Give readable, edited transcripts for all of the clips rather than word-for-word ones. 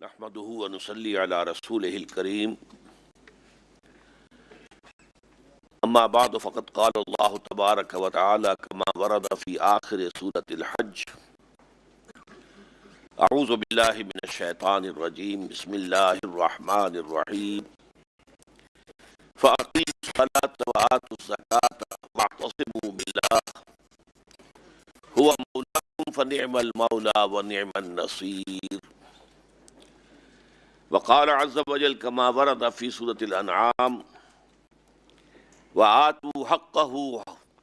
نحمده ونصلي على رسوله الكريم اما بعد فقد قال الله تبارك وتعالى كما ورد في آخر سورة الحج اعوذ بالله من الشیطان الرجیم بسم اللہ الرحمن الرحیم فاقیموا الصلاة وآتوا الزکاة واعتصموا باللہ هو مولاکم فنعم المولا ونعم النصیر وقال عز وجل كما ورد في سورة الأنعام وآتوا حقه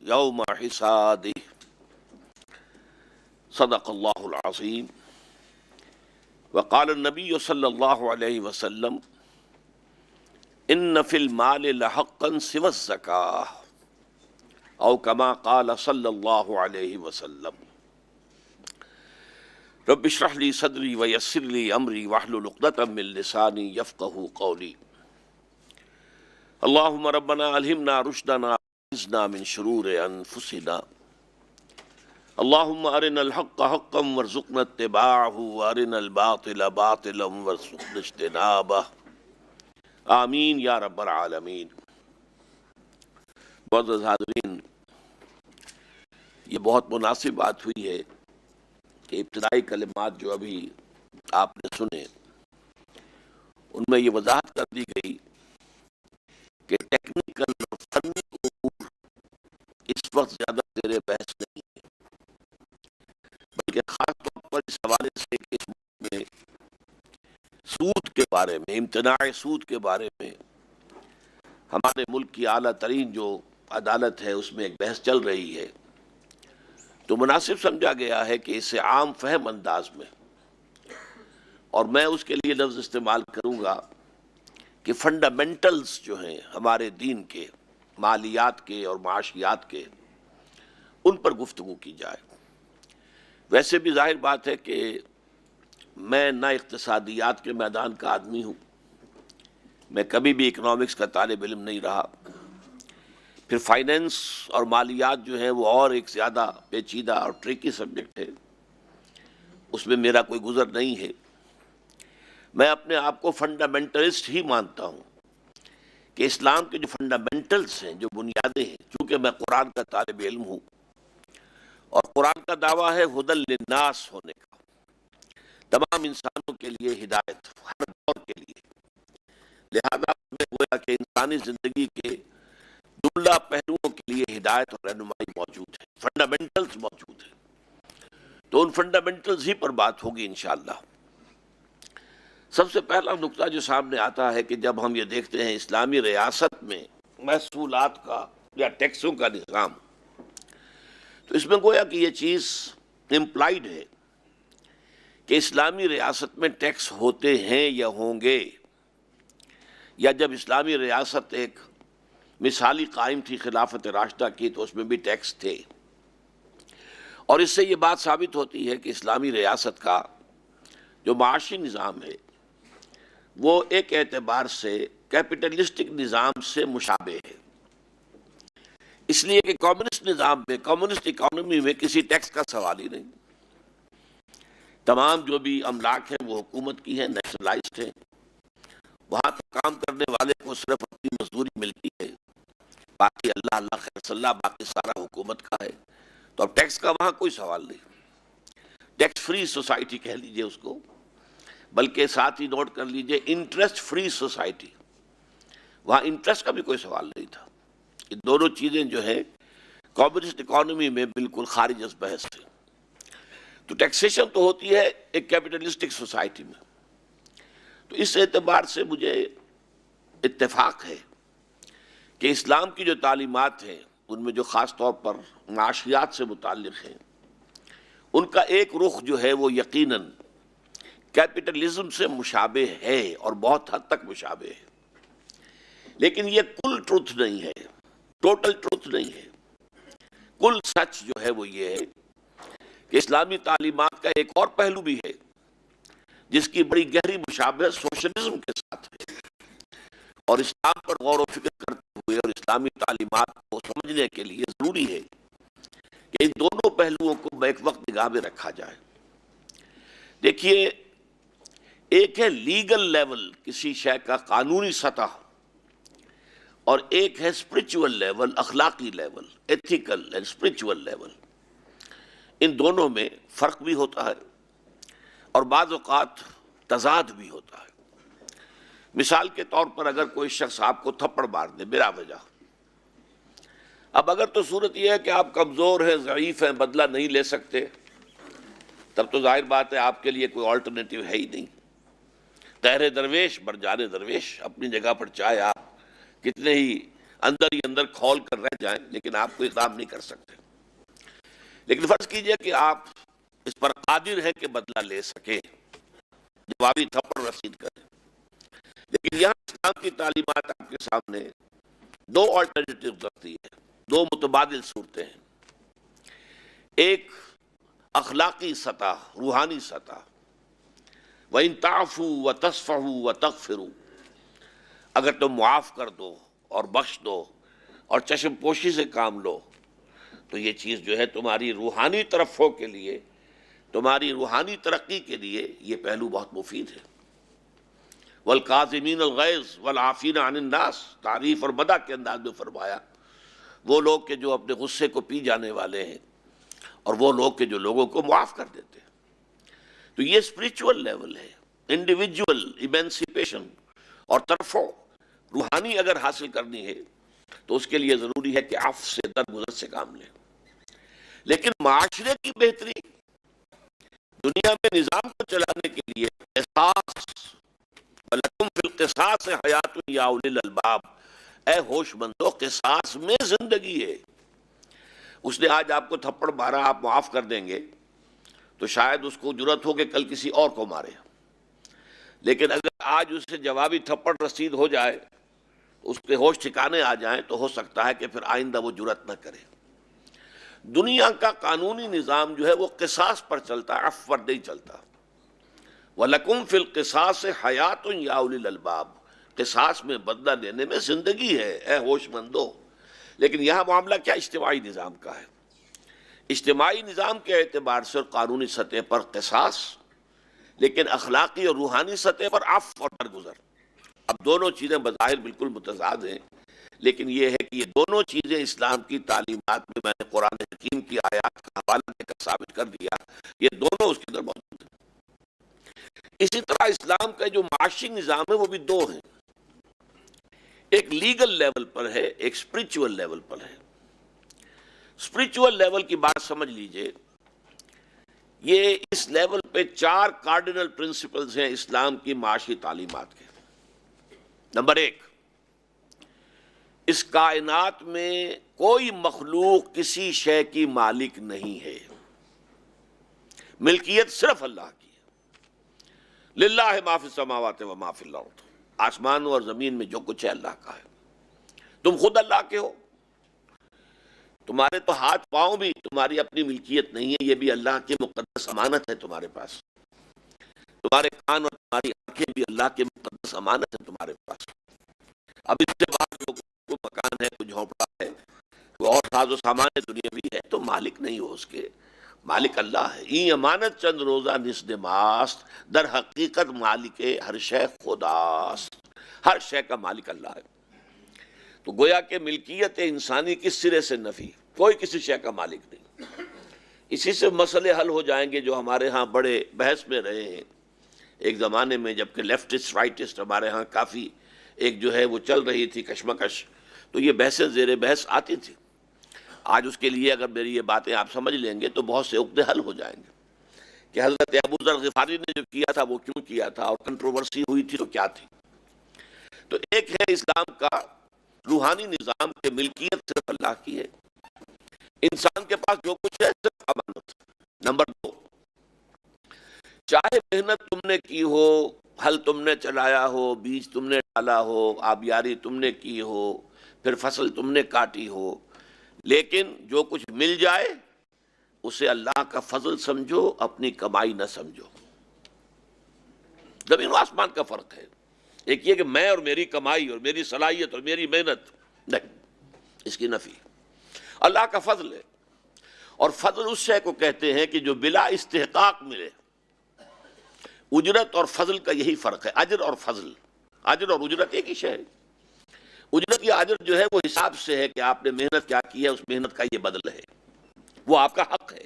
يوم حساده صدق الله العظيم وقال النبي صلى الله عليه وسلم إن في المال لحقا سوى الزكاة أو كما قال صلى الله عليه وسلم رب اشرح لي صدري ويسر لي امري واحلل عقدة من لساني يفقهوا قولي اللهم ربنا الهمنا رشدنا واعصمنا من شرور انفسنا اللهم ارنا الحق حقا وارزقنا اتباعه وارنا الباطل باطلا وارزقنا اجتنابه آمین یا رب العالمین۔ معزز حاضرین، یہ بہت مناسب بات ہوئی ہے کہ ابتدائی کلمات جو ابھی آپ نے سنے ان میں یہ وضاحت کر دی گئی کہ ٹیکنیکل اور فنی امور اس وقت زیادہ زیر بحث نہیں ہے، بلکہ خاص طور پر اس حوالے سے کہ اس ملک میں سود کے بارے میں، امتناع سود کے بارے میں ہمارے ملک کی اعلیٰ ترین جو عدالت ہے اس میں ایک بحث چل رہی ہے، تو مناسب سمجھا گیا ہے کہ اسے عام فہم انداز میں، اور میں اس کے لیے لفظ استعمال کروں گا کہ فنڈامنٹلز جو ہیں ہمارے دین کے، مالیات کے اور معاشیات کے، ان پر گفتگو کی جائے۔ ویسے بھی ظاہر بات ہے کہ میں نہ اقتصادیات کے میدان کا آدمی ہوں، میں کبھی بھی اکنامکس کا طالب علم نہیں رہا، پھر فائنینس اور مالیات جو ہیں وہ اور ایک زیادہ پیچیدہ اور ٹریکی سبجیکٹ ہے، اس میں میرا کوئی گزر نہیں ہے۔ میں اپنے آپ کو فنڈامنٹلسٹ ہی مانتا ہوں کہ اسلام کے جو فنڈامنٹلز ہیں، جو بنیادیں ہیں، چونکہ میں قرآن کا طالب علم ہوں اور قرآن کا دعویٰ ہے ہدی للناس ہونے کا، تمام انسانوں کے لیے ہدایت، ہر دور کے لیے، لہذا میں گویا کہ انسانی زندگی کے جملہ پہلوؤں کے لیے ہدایت اور رہنمائی موجود ہے، فنڈامنٹلز موجود ہیں، تو ان فنڈامنٹلز ہی پر بات ہوگی انشاءاللہ۔ سب سے پہلا نقطہ جو سامنے آتا ہے کہ جب ہم یہ دیکھتے ہیں اسلامی ریاست میں محصولات کا یا ٹیکسوں کا نظام، تو اس میں گویا کہ یہ چیز امپلائیڈ ہے کہ اسلامی ریاست میں ٹیکس ہوتے ہیں یا ہوں گے، یا جب اسلامی ریاست ایک مثالی قائم تھی خلافت راشدہ کی تو اس میں بھی ٹیکس تھے، اور اس سے یہ بات ثابت ہوتی ہے کہ اسلامی ریاست کا جو معاشی نظام ہے وہ ایک اعتبار سے کیپٹلسٹک نظام سے مشابہ ہے، اس لیے کہ کمیونسٹ نظام میں، کمیونسٹ اکانومی میں کسی ٹیکس کا سوال ہی نہیں، تمام جو بھی املاک ہیں وہ حکومت کی ہیں، نیشنلائزڈ ہیں، وہاں تک کام کرنے والے کو صرف اپنی مزدوری ملتی ہے، باقی اللہ اللہ خیر صلی اللہ، باقی سارا حکومت کا ہے، تو اب ٹیکس کا وہاں کوئی سوال نہیں، ٹیکس فری سوسائٹی کہہ لیجئے اس کو، بلکہ ساتھ ہی نوٹ کر لیجئے انٹرسٹ فری سوسائٹی، وہاں انٹرسٹ کا بھی کوئی سوال نہیں تھا۔ یہ دونوں چیزیں جو ہیں کمیونسٹ اکانومی میں بالکل خارج از بحث تھے۔ تو ٹیکسیشن تو ہوتی ہے ایک کیپٹلسٹک سوسائٹی میں، تو اس اعتبار سے مجھے اتفاق ہے کہ اسلام کی جو تعلیمات ہیں ان میں جو خاص طور پر معاشیات سے متعلق ہیں، ان کا ایک رخ جو ہے وہ یقیناً کیپٹلزم سے مشابہ ہے اور بہت حد تک مشابہ ہے، لیکن یہ کل ٹروتھ نہیں ہے، ٹوٹل ٹروتھ نہیں ہے۔ کل سچ جو ہے وہ یہ ہے کہ اسلامی تعلیمات کا ایک اور پہلو بھی ہے جس کی بڑی گہری مشابہت سوشلزم کے ساتھ ہے، اور اسلام پر غور و فکر کرتے ہوئے اور اسلامی تعلیمات کو سمجھنے کے لیے ضروری ہے کہ ان دونوں پہلوؤں کو بیک وقت نگاہ میں رکھا جائے۔ دیکھیے، ایک ہے لیگل لیول، کسی شے کا قانونی سطح، اور ایک ہے اسپرچول لیول، اخلاقی level, ethical and spiritual level. ان دونوں میں فرق بھی ہوتا ہے اور بعض اوقات تضاد بھی ہوتا ہے۔ مثال کے طور پر اگر کوئی شخص آپ کو تھپڑ مار دے بلا وجہ، اب اگر تو صورت یہ ہے کہ آپ کمزور ہیں، ضعیف ہیں، بدلہ نہیں لے سکتے، تب تو ظاہر بات ہے آپ کے لیے کوئی آلٹرنیٹو ہے ہی نہیں۔ قہر درویش بر جان درویش، اپنی جگہ پر چاہے آپ کتنے ہی اندر ہی اندر کھول کر رہ جائیں لیکن آپ کو اقدام نہیں کر سکتے۔ لیکن فرض کیجئے کہ آپ اس پر قادر ہیں کہ بدلہ لے سکیں، جوابی تھپڑ رسید کریں، لیکن یہاں اسلام کی تعلیمات آپ کے سامنے دو آلٹرنیٹو رکھتی ہے، دو متبادل صورتیں ہیں۔ ایک اخلاقی سطح، روحانی سطح، وَإِن تَعْفُوا وَتَصْفَحُوا وَتَغْفِرُوا، اگر تم معاف کر دو اور بخش دو اور چشم پوشی سے کام لو تو یہ چیز جو ہے تمہاری روحانی ترفع کے لیے، تمہاری روحانی ترقی کے لیے یہ پہلو بہت مفید ہے۔ وَالْقَاظِمِينَ الْغَيْظَ وَالْعَافِينَ عَنِ النَّاسِ، تعریف اور مدح کے انداز میں فرمایا، وہ لوگ کہ جو اپنے غصے کو پی جانے والے ہیں اور وہ لوگ کہ جو لوگوں کو معاف کر دیتے ہیں۔ تو یہ اسپرچول لیول ہے، انڈیویجول ایمینسیپیشن اور ترفع روحانی اگر حاصل کرنی ہے تو اس کے لیے ضروری ہے کہ عفو سے، درگزر سے کام لیں۔ لیکن معاشرے کی بہتری، دنیا میں نظام کو چلانے کے لیے قصاص، وَلَكُمْ فِي الْقِصَاصِ حَيَاةٌ يَا أُولِي الْأَلْبَابِ، اے ہوش مندو، قصاص میں زندگی ہے۔ اس نے آج آپ کو تھپڑ مارا، آپ معاف کر دیں گے تو شاید اس کو جرأت ہو کہ کل کسی اور کو مارے، لیکن اگر آج اس سے جوابی تھپڑ رسید ہو جائے، اس کے ہوش ٹھکانے آ جائیں، تو ہو سکتا ہے کہ پھر آئندہ وہ جرأت نہ کرے۔ دنیا کا قانونی نظام جو ہے وہ قصاص پر چلتا ہے، عفو پر نہیں چلتا۔ وَلَكُمْ فِي الْقِصَاصِ حَيَاةٌ يَا أُولِي الْأَلْبَابِ، قصاص میں بدلہ لینے میں زندگی ہے، اے ہوش مندو۔ لیکن یہاں معاملہ کیا اجتماعی نظام کا ہے؟ اجتماعی نظام کے اعتبار سے اور قانونی سطح پر قصاص، لیکن اخلاقی اور روحانی سطح پر عفو اور درگزر۔ اب دونوں چیزیں بظاہر بالکل متضاد ہیں، لیکن یہ ہے کہ یہ دونوں چیزیں اسلام کی تعلیمات میں، میں نے قرآن حکیم کی آیات کا حوالہ دے کر ثابت کر دیا، یہ دونوں اس کے اندر موجود ہیں۔ اسی طرح اسلام کا جو معاشی نظام ہے وہ بھی دو ہیں، ایک لیگل لیول پر ہے، ایک اسپرچول لیول پر ہے۔ اسپرچول لیول کی بات سمجھ لیجئے، یہ اس لیول پہ 4 کارڈینل پرنسپلز ہیں اسلام کی معاشی تعلیمات کے۔ نمبر 1، اس کائنات میں کوئی مخلوق کسی شے کی مالک نہیں ہے، ملکیت صرف اللہ کی ہے۔ للہ ما فی السماوات و ما فی الارض، آسمانوں اور زمین میں جو کچھ ہے اللہ کا ہے۔ تم خود اللہ کے ہو، تمہارے تو ہاتھ پاؤں بھی تمہاری اپنی ملکیت نہیں ہے، یہ بھی اللہ کی مقدس امانت ہے تمہارے پاس۔ تمہارے کان اور تمہاری آنکھیں بھی اللہ کی مقدس امانت ہے تمہارے پاس۔ اب اس سے بعد جو کوئی مکان ہے، کوئی جھونپڑا ہے، کوئی اور ساز و سامان دنیاوی ہے، تو مالک نہیں ہو اس کے، مالک اللہ ہے۔ این امانت چند روزہ نسد ماست، در حقیقت مالک ہر شے خداست، ہر شے کا مالک اللہ ہے۔ تو گویا کہ ملکیت انسانی کس سرے سے نفی، کوئی کسی شے کا مالک نہیں۔ اسی سے مسئلے حل ہو جائیں گے جو ہمارے ہاں بڑے بحث میں رہے ہیں ایک زمانے میں، جبکہ لیفٹسٹ رائٹسٹ ہمارے ہاں کافی ایک جو ہے وہ چل رہی تھی کشمکش، تو یہ بحثیں زیر بحث آتی تھی۔ آج اس کے لیے اگر میری یہ باتیں آپ سمجھ لیں گے تو بہت سے عقدے حل ہو جائیں گے کہ حضرت ابو ذر غفاری نے جو کیا تھا وہ کیوں کیا تھا، اور کنٹروورسی ہوئی تھی تو کیا تھی۔ تو ایک ہے اسلام کا روحانی نظام کے ملکیت صرف اللہ کی ہے، انسان کے پاس جو کچھ ہے صرف امانت۔ نمبر 2، چاہے محنت تم نے کی ہو، ہل تم نے چلایا ہو، بیج تم نے ڈالا ہو، آبیاری تم نے کی ہو، پھر فصل تم نے کاٹی ہو، لیکن جو کچھ مل جائے اسے اللہ کا فضل سمجھو، اپنی کمائی نہ سمجھو۔ زمین و آسمان کا فرق ہے۔ ایک یہ کہ میں اور میری کمائی اور میری صلاحیت اور میری محنت، نہیں، اس کی نفی۔ اللہ کا فضل ہے، اور فضل اس شے کو کہتے ہیں کہ جو بلا استحقاق ملے، اجرت اور فضل کا یہی فرق ہے، اجر اور فضل، اجر اور اجرت ایک ہی شے ہے۔ اجرت یا اجر جو ہے وہ حساب سے ہے کہ آپ نے محنت کیا کی ہے، اس محنت کا یہ بدل ہے، وہ آپ کا حق ہے۔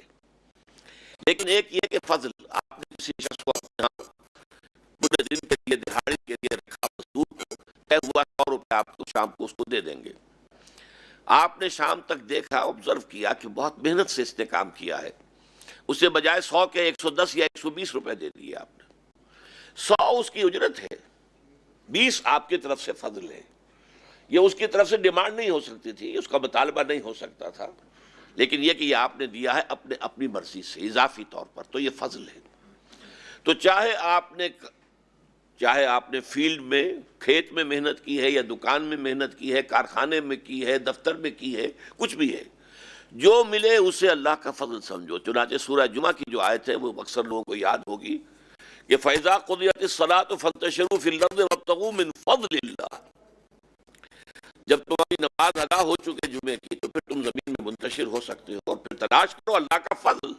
لیکن ایک یہ کہ فضل، آپ نے کسی شخص کو اپنے ہاں پورے دن کے لیے دہاڑی کے لیے رکھا، مزدور طے ہوا 100 روپے آپ کو شام کو اس کو دے دیں گے۔ آپ نے شام تک دیکھا، آبزرو کیا کہ بہت محنت سے اس نے کام کیا ہے، اسے بجائے 100 کے 110 یا 120 روپے دے دیے آپ نے۔ 100 اس کی اجرت ہے، 20 آپ کی طرف سے فضل ہے۔ یہ اس کی طرف سے ڈیمانڈ نہیں ہو سکتی تھی، اس کا مطالبہ نہیں ہو سکتا تھا، لیکن یہ کہ یہ آپ نے دیا ہے اپنی مرضی سے اضافی طور پر، تو یہ فضل ہے۔ تو چاہے آپ نے فیلڈ میں، کھیت میں محنت کی ہے، یا دکان میں محنت کی ہے، کارخانے میں کی ہے، دفتر میں کی ہے، کچھ بھی ہے، جو ملے اسے اللہ کا فضل سمجھو۔ چنانچہ سورہ جمعہ کی جو آیت ہے وہ اکثر لوگوں کو یاد ہوگی کہ فَإِذَا قُضِيَتِ الصَّلَاةُ فَانتَشِرُوا فِي الْأَرْضِ وَابْتَغُوا مِنْ فَضْلِ اللَّهِ۔ جب تمہاری نماز ادا ہو چکے جمعے کی تو پھر تم زمین میں منتشر ہو سکتے ہو، اور پھر تلاش کرو اللہ کا فضل،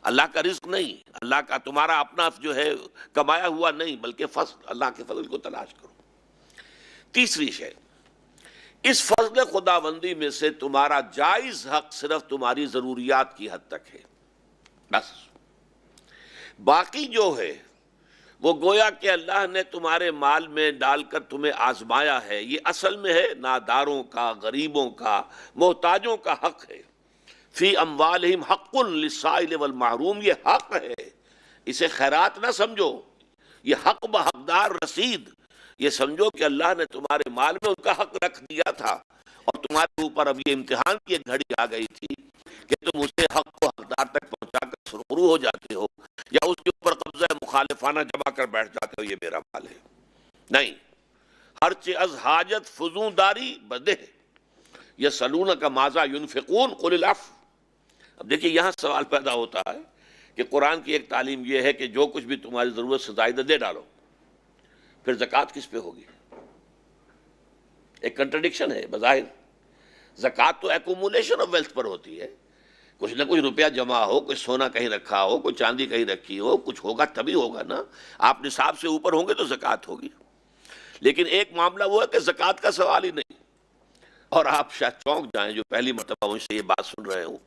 اللہ کا رزق نہیں، اللہ کا تمہارا اپنا جو ہے کمایا ہوا نہیں، بلکہ فضل، اللہ کے فضل کو تلاش کرو۔ تیسری شے، اس فضل خداوندی میں سے تمہارا جائز حق صرف تمہاری ضروریات کی حد تک ہے، بس۔ باقی جو ہے وہ گویا کہ اللہ نے تمہارے مال میں ڈال کر تمہیں آزمایا ہے، یہ اصل میں ہے ناداروں کا، غریبوں کا، محتاجوں کا حق ہے۔ فی اموالہم حق للسائل والمحروم، یہ حق ہے، اسے خیرات نہ سمجھو، یہ حق بحقدار رسید، یہ سمجھو کہ اللہ نے تمہارے مال میں ان کا حق رکھ دیا تھا، اور تمہارے اوپر اب یہ امتحان کی ایک گھڑی آ گئی تھی کہ تم اسے حق کو حقدار تک پہنچا کر سرخرو ہو جاتے ہو، یا اس کے اوپر قبضہ مخالفانہ جمع کر بیٹھ جاتے ہو، یہ میرا مال ہے۔ نہیں، ہرچہ از حاجت فزوں داری بدہ، یسألونک ماذا ینفقون قل العفو۔ اب دیکھیے یہاں سوال پیدا ہوتا ہے کہ قرآن کی ایک تعلیم یہ ہے کہ جو کچھ بھی تمہاری ضرورت سے زائدہ دے ڈالو، پھر زکوٰۃ کس پہ ہوگی؟ ایک کنٹرڈکشن ہے بظاہر۔ زکوٰۃ تو ایکومولیشن آف ویلتھ پر ہوتی ہے، کچھ نہ کچھ روپیہ جمع ہو، کوئی سونا کہیں رکھا ہو، کوئی چاندی کہیں رکھی ہو، کچھ ہوگا تبھی ہوگا نا، آپ نصاب سے اوپر ہوں گے تو زکوٰۃ ہوگی۔ لیکن ایک معاملہ وہ ہے کہ زکوٰۃ کا سوال ہی نہیں، اور آپ شاید چونک جائیں جو پہلی مرتبہ مجھ سے یہ بات سن رہے ہوں،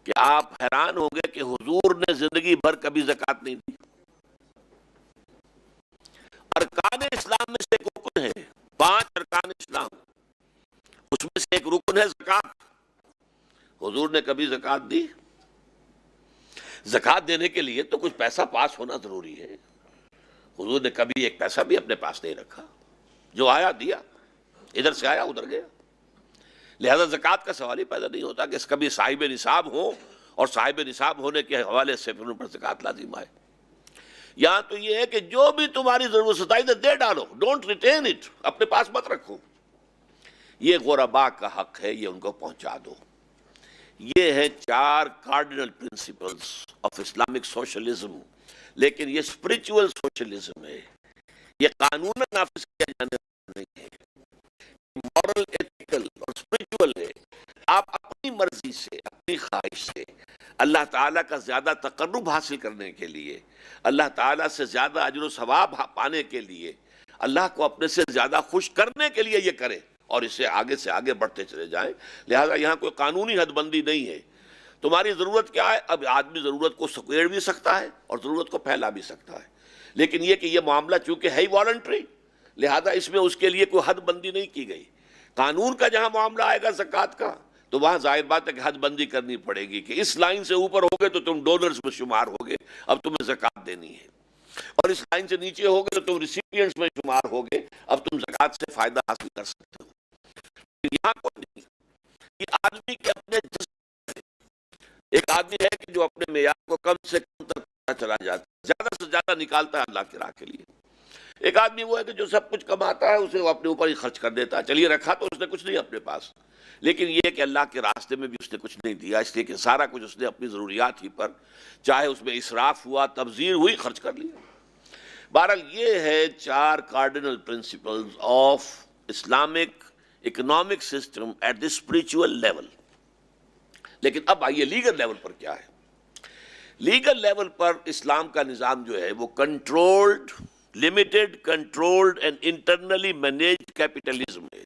کہ آپ حیران ہوں گے کہ حضور نے زندگی بھر کبھی زکوٰۃ نہیں دی۔ ارکان اسلام میں سے ایک رکن ہے، 5 ارکان اسلام، اس میں سے ایک رکن ہے زکوٰۃ، حضور نے کبھی زکوٰۃ دی؟ زکوٰۃ دینے کے لیے تو کچھ پیسہ پاس ہونا ضروری ہے، حضور نے کبھی ایک پیسہ بھی اپنے پاس نہیں رکھا، جو آیا دیا، ادھر سے آیا ادھر گیا۔ لہذا زکوٰۃ کا سوال ہی پیدا نہیں ہوتا کہ کبھی صاحب نصاب ہو اور صاحب نصاب ہونے کے حوالے سے پھر ان پر زکوٰۃ لازم آئے۔ یہاں تو یہ ہے کہ جو بھی تمہاری ضرورت ستائی دے ڈالو، ڈونٹ ریٹین اٹ، اپنے پاس مت رکھو۔ یہ غرباء کا حق ہے، یہ ان کو پہنچا دو۔ یہ ہے 4 cardinal principles of Islamic socialism, لیکن یہ اسپرچول سوشلزم ہے، یہ قانون نافذ کیا جانے والا نہیں ہے، مورل، ایتھیکل اور اسپرچول ہے۔ آپ اپنی مرضی سے، اپنی خواہش سے اللہ تعالیٰ کا زیادہ تقرب حاصل کرنے کے لیے، اللہ تعالیٰ سے زیادہ اجر و ثواب پانے کے لیے، اللہ کو اپنے سے زیادہ خوش کرنے کے لیے یہ کریں، اور اسے آگے سے آگے بڑھتے چلے جائیں۔ لہٰذا یہاں کوئی قانونی حد بندی نہیں ہے۔ تمہاری ضرورت کیا ہے؟ اب آدمی ضرورت کو سکیڑ بھی سکتا ہے اور ضرورت کو پھیلا بھی سکتا ہے، لیکن یہ کہ یہ معاملہ چونکہ ہے ہی والنٹری، لہذا اس میں اس کے لیے کوئی حد بندی نہیں کی گئی۔ قانون کا جہاں معاملہ آئے گا زکوٰۃ کا، تو وہاں ظاہر بات ہے کہ حد بندی کرنی پڑے گی کہ اس لائن سے اوپر ہوگے تو تم ڈونرز میں شمار ہوگے، اب تمہیں زکوٰۃ دینی ہے، اور اس لائن سے نیچے ہوگے تو تم ریسیپینٹس میں شمار ہوگے، اب تم زکوٰۃ سے فائدہ حاصل کر سکتے ہو۔ یہاں کوئی نہیں، یہ آدمی کے اپنے جسم ہے۔ ایک آدمی ہے کہ جو اپنے معیار کو کم سے کم تک چلا جاتا ہے، زیادہ سے زیادہ نکالتا ہے اللہ کی راہ کے لیے۔ ایک آدمی وہ ہے کہ جو سب کچھ کماتا ہے اسے وہ اپنے اوپر ہی خرچ کر دیتا ہے، چلیے رکھا تو اس نے کچھ نہیں اپنے پاس، لیکن یہ کہ اللہ کے راستے میں بھی اس نے کچھ نہیں دیا، اس لیے کہ سارا کچھ اس نے اپنی ضروریات ہی پر، چاہے اس میں اسراف ہوا، تبذیر ہوئی، خرچ کر لیا۔ بہرحال یہ ہے 4 cardinal principles of Islamic economic system at the spiritual level. لیکن اب آئیے لیگل لیول پر کیا ہے۔ لیگل لیول پر اسلام کا نظام جو ہے وہ controlled, limited, controlled and internally managed capitalism ہے،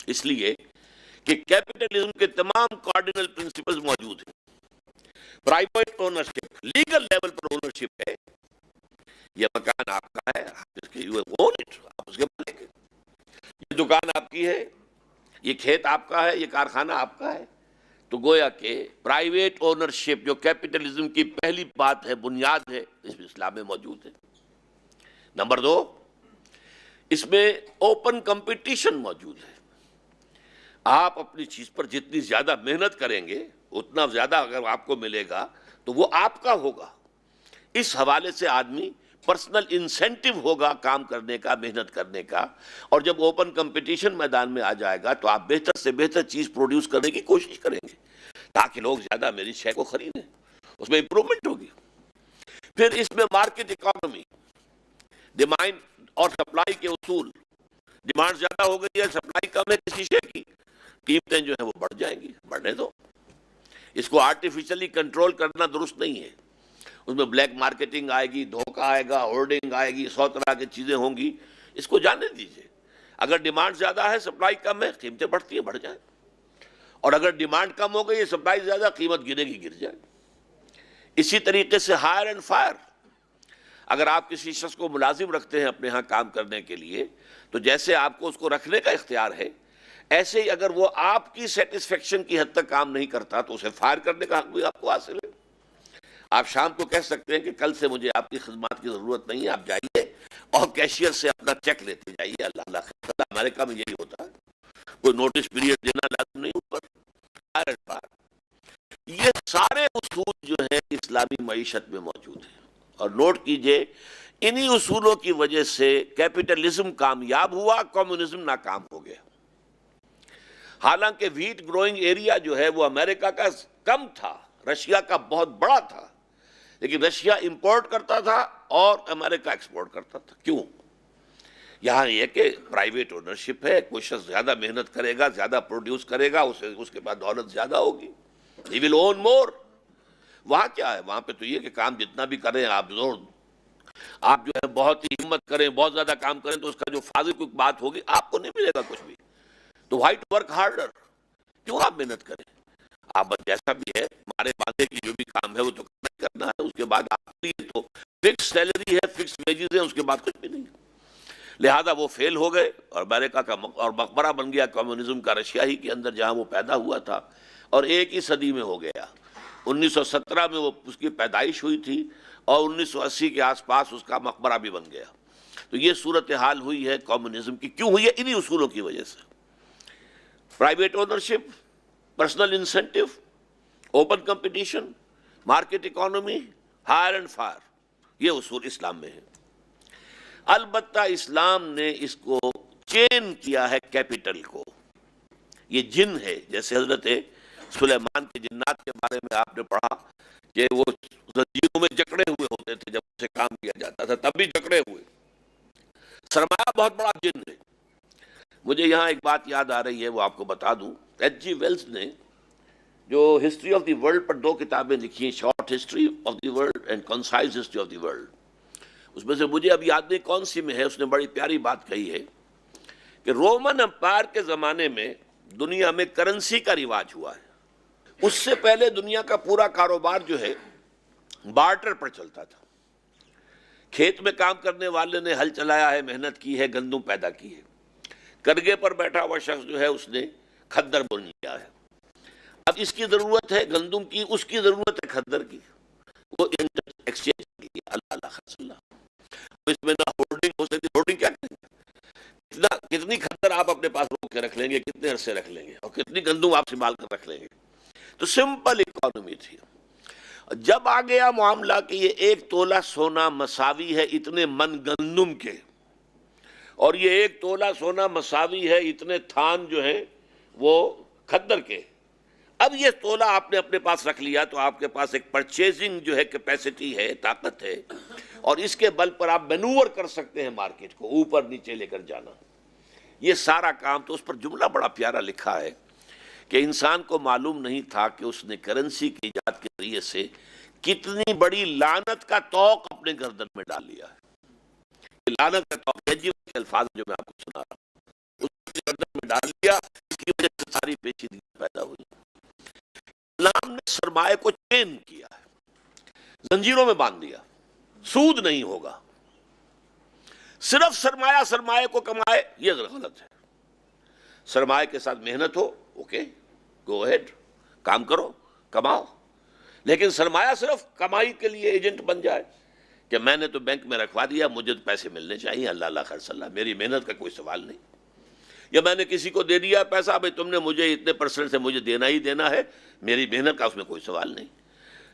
اس لیے کہ کیپٹلزم کے تمام کارڈینل پرنسپلز موجود ہیں۔ پرائیویٹ اونرشپ، لیگل لیول پر اونرشپ ہے، یہ مکان آپ کا ہے، آپ اس کے مالک ہیں، یہ دکان آپ کی ہے، یہ کھیت آپ کا ہے، یہ کارخانہ آپ کا ہے۔ تو گویا کہ پرائیویٹ اونرشپ جو کیپٹلزم کی پہلی بات ہے، بنیاد ہے، اس میں اسلام میں موجود ہے۔ نمبر 2، اس میں اوپن کمپٹیشن موجود ہے۔ آپ اپنی چیز پر جتنی زیادہ محنت کریں گے اتنا زیادہ اگر آپ کو ملے گا تو وہ آپ کا ہوگا۔ اس حوالے سے آدمی پرسنل انسینٹو ہوگا کام کرنے کا، محنت کرنے کا، اور جب اوپن کمپٹیشن میدان میں آ جائے گا تو آپ بہتر سے بہتر چیز پروڈیوس کرنے کی کوشش کریں گے تاکہ لوگ زیادہ میری شے کو خریدیں، اس میں امپرومنٹ ہوگی۔ پھر اس میں مارکیٹ اکانومی، ڈیمانڈ اور سپلائی کے اصول، ڈیمانڈ زیادہ ہو گئی ہے، سپلائی کم ہے کسی شے کی، قیمتیں جو ہیں وہ بڑھ جائیں گی، بڑھنے دو۔ اس کو آرٹیفیشلی کنٹرول کرنا درست نہیں ہے، اس میں بلیک مارکیٹنگ آئے گی، دھوکہ آئے گا، ہورڈنگ آئے گی، 100 طرح کی چیزیں ہوں گی، اس کو جانے دیجئے۔ اگر ڈیمانڈ زیادہ ہے، سپلائی کم ہے، قیمتیں بڑھتی ہیں، بڑھ جائیں، اور اگر ڈیمانڈ کم ہو گئی، سپلائی زیادہ، قیمت گرے گی، گر جائے۔ اسی طریقے سے ہائر اینڈ فائر، اگر آپ کسی شخص کو ملازم رکھتے ہیں اپنے ہاں کام کرنے کے لیے، تو جیسے آپ کو اس کو رکھنے کا اختیار ہے، ایسے ہی اگر وہ آپ کی سیٹسفیکشن کی حد تک کام نہیں کرتا تو اسے فائر کرنے کا حق بھی آپ کو حاصل ہے۔ آپ شام کو کہہ سکتے ہیں کہ کل سے مجھے آپ کی خدمات کی ضرورت نہیں ہے، آپ جائیے اور کیشیئر سے اپنا چیک لیتے جائیے، اللہ اللہ خیر، ہمارے کام یہی ہوتا ہے، کوئی نوٹس پیریڈ دینا لازم نہیں اوپر۔ فائر اینڈ فائر، یہ سارے اصول جو ہیں اسلامی معیشت میں موجود ہیں، اور نوٹ کیجئے انہی اصولوں کی وجہ سے کیپٹلزم کامیاب ہوا، کمیونزم ناکام ہو گیا۔ حالانکہ ویٹ گروئنگ ایریا جو ہے وہ امریکہ کا کم تھا، رشیا کا بہت بڑا تھا، لیکن رشیا امپورٹ کرتا تھا اور امریکہ ایکسپورٹ کرتا تھا۔ کیوں؟ یہاں یہ کہ پرائیویٹ اونرشپ ہے، کوئی شخص زیادہ محنت کرے گا، زیادہ پروڈیوس کرے گا، اس کے بعد دولت زیادہ ہوگی، he will own more۔ وہاں کیا ہے؟ وہاں پہ تو یہ کہ کام جتنا بھی کریں آپ آپ جو ہے بہت ہی ہمت کریں، بہت زیادہ کام کریں تو اس کا جو فاضل کوئی بات ہوگی آپ کو نہیں ملے گا کچھ بھی۔ تو وائی ٹو ورک ہارڈر، کیوں آپ محنت کریں؟ آپ بس جیسا بھی ہے، ہمارے باندھے کی جو بھی کام ہے وہ تو کرنا ہے، اس کے بعد آپ کے لیے تو فکس سیلری ہے، فکس ویجز ہیں، اس کے بعد کچھ بھی نہیں۔ لہذا وہ فیل ہو گئے اور امریکہ کا اور مقبرہ بن گیا کمیونزم کا رشیا ہی کے اندر جہاں وہ پیدا ہوا تھا، اور ایک ہی صدی میں ہو گیا۔ 1917 میں وہ اس کی پیدائش ہوئی تھی اور 1980 کے آس پاس اس کا مقبرہ بھی بن گیا۔ تو یہ صورتحال ہوئی ہے کمیونزم کی، کیوں ہوئی ہے؟ انہی اصولوں کی وجہ سے۔ Private ownership, personal incentive, open competition, market economy, hire and fire, یہ اصول اسلام میں ہیں۔ البتہ اسلام نے اس کو چین کیا ہے کیپٹل کو۔ یہ جن ہے، جیسے حضرت سلیمان کے جنات کے بارے میں آپ نے پڑھا کہ وہ زنجیروں میں جکڑے ہوئے ہوتے تھے، جب اسے کام کیا جاتا تھا تب بھی جکڑے ہوئے۔ سرمایہ بہت بڑا جن ہے۔ مجھے یہاں ایک بات یاد آ رہی ہے، وہ آپ کو بتا دوں۔ ایچ جی ویلز نے جو ہسٹری آف دی ورلڈ پر 2 کتابیں لکھی ہیں، short history of the world and concise history of the world, اس میں سے مجھے اب یاد نہیں کون سی میں ہے، اس نے بڑی پیاری بات کہی ہے کہ رومن امپائر کے زمانے میں دنیا میں کرنسی کا رواج ہوا ہے۔ اس سے پہلے دنیا کا پورا کاروبار جو ہے بارٹر پر چلتا تھا۔ کھیت میں کام کرنے والے نے ہل چلایا ہے، محنت کی ہے، گندم پیدا کی ہے، کرگے پر بیٹھا ہوا شخص جو ہے اس نے کھدر بن لیا ہے۔ اب اس کی ضرورت ہے گندم کی، اس کی ضرورت ہے کھدر کی، وہ ایکسچینج کے لیے اللہ اللہ خرچ اللہ۔ اس میں نہ ہولڈنگ ہو سکتی، ہولڈنگ کیا کریں گے؟ کتنی کھدر آپ اپنے پاس روک کے رکھ لیں گے، کتنے عرصے رکھ لیں گے، اور کتنی گندم آپ سنبھال کر رکھ لیں گے؟ تو سمپل اکانومی تھی۔ جب آ گیا معاملہ کہ یہ 1 تولہ سونا مساوی ہے اتنے من گندم کے، اور یہ 1 تولہ سونا مساوی ہے اتنے تھان جو ہیں وہ کھدر کے، اب یہ تولہ آپ نے اپنے پاس رکھ لیا تو آپ کے پاس ایک پرچیزنگ جو ہے کیپیسٹی ہے، طاقت ہے، اور اس کے بل پر آپ مینوور کر سکتے ہیں مارکیٹ کو اوپر نیچے لے کر جانا۔ یہ سارا کام تو اس پر جملہ بڑا پیارا لکھا ہے کہ انسان کو معلوم نہیں تھا کہ اس نے کرنسی کی ایجاد کے ذریعے سے کتنی بڑی لعنت کا طوق اپنے گردن میں ڈال لیا ہے. یہ لعنت کا طوق ہے جی کے الفاظ جو میں آپ کو سنا رہا ہوں، اس کے گردن میں ڈال لیا. اس کی وجہ سے ساری پیچیدگی پیدا ہوئی. اسلام نے سرمایہ کو چین کیا ہے، زنجیروں میں باندھ دیا. سود نہیں ہوگا، صرف سرمایہ کو کمائے، یہ غلط ہے. سرمایہ کے ساتھ محنت ہو، اوکے گو ہیڈ، کام کرو، کماؤ. لیکن سرمایہ صرف کمائی کے لیے ایجنٹ بن جائے کہ میں نے تو بینک میں رکھوا دیا، مجھے تو پیسے ملنے چاہیے، اللہ اللہ خیر صلی اللہ، میری محنت کا کوئی سوال نہیں. یا میں نے کسی کو دے دیا پیسہ، بھائی تم نے مجھے اتنے پرسنٹ سے مجھے دینا ہی دینا ہے، میری محنت کا اس میں کوئی سوال نہیں.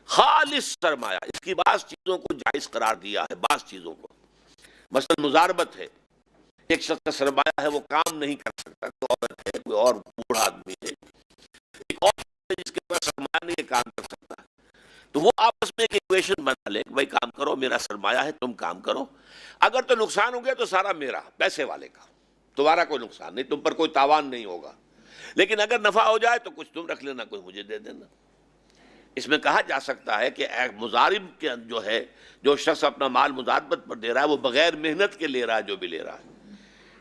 خالص سرمایہ. اس کی بعض چیزوں کو جائز قرار دیا ہے، بعض چیزوں کو. مثلا مزاربت ہے. ایک شخص کا سرمایہ ہے، وہ کام نہیں کر سکتا، کوئی عورت ہے، کوئی اور بوڑھا آدمی ہے، ایک اور شخص ہے جس کے پاس سرمایہ نہیں ہے، کام کر سکتا ہے، تو وہ آپس میں ایک ایکویشن بنا لے کہ بھائی کام کرو، میرا سرمایہ ہے، تم کام کرو. اگر تو نقصان ہو گیا تو سارا میرا، پیسے والے کا، تمہارا کوئی نقصان نہیں، تم پر کوئی تاوان نہیں ہوگا. لیکن اگر نفع ہو جائے تو کچھ تم رکھ لینا، کچھ مجھے دے دینا. اس میں کہا جا سکتا ہے کہ مضارب کے جو ہے، جو شخص اپنا مال مضاربت پر دے رہا ہے، وہ بغیر محنت کے لے رہا ہے جو بھی لے رہا ہے،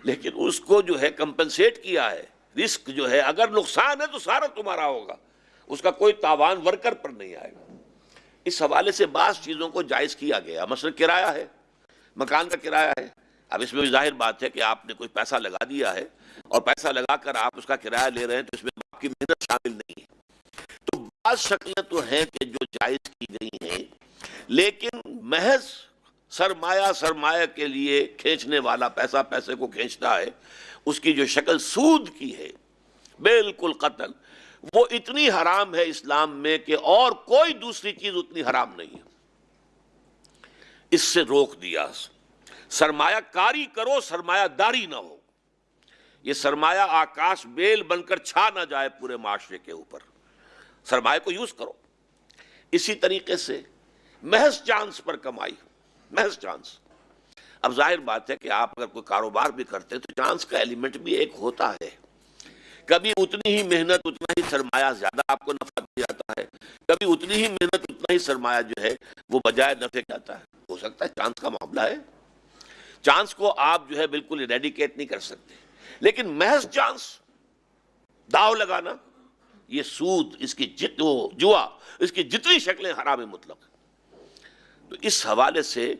لیکن اس کو جو ہے کمپنسیٹ کیا ہے. رسک جو ہے، اگر نقصان ہے تو سارا تمہارا ہوگا، اس کا کوئی تاوان ورکر پر نہیں آئے گا. اس حوالے سے بعض چیزوں کو جائز کیا گیا. مثلا کرایہ ہے، مکان کا کرایہ ہے. اب اس میں بھی ظاہر بات ہے کہ آپ نے کوئی پیسہ لگا دیا ہے اور پیسہ لگا کر آپ اس کا کرایہ لے رہے ہیں، تو اس میں آپ کی محنت شامل نہیں ہے. تو بعض شکلیں تو ہیں کہ جو جائز کی گئی ہیں، لیکن محض سرمایہ کے لیے کھینچنے والا پیسہ پیسے کو کھینچتا ہے، اس کی جو شکل سود کی ہے بالکل قطعاً وہ اتنی حرام ہے اسلام میں کہ اور کوئی دوسری چیز اتنی حرام نہیں ہے. اس سے روک دیا. سرمایہ کاری کرو، سرمایہ داری نہ ہو. یہ سرمایہ آکاش بیل بن کر چھا نہ جائے پورے معاشرے کے اوپر. سرمایہ کو یوز کرو. اسی طریقے سے محض چانس پر کمائی، محض چانس. اب ظاہر بات ہے کہ آپ اگر کوئی کاروبار بھی کرتے ہیں تو چانس کا ایلیمنٹ بھی ایک ہوتا ہے. کبھی اتنی ہی محنت اتنا ہی سرمایہ زیادہ آپ کو نفع دے جاتا ہے، کبھی اتنی ہی محنت اتنا ہی سرمایہ جو ہے وہ بجائے نفع کے آتا ہے. ہو سکتا ہے چانس کا معاملہ ہے، چانس کو آپ جو ہے بالکل اریڈیکیٹ نہیں کر سکتے، لیکن محض چانس، داؤ لگانا، یہ سود، اس کی جوا، اس کی جتنی شکلیں حرام مطلق. تو اس حوالے سے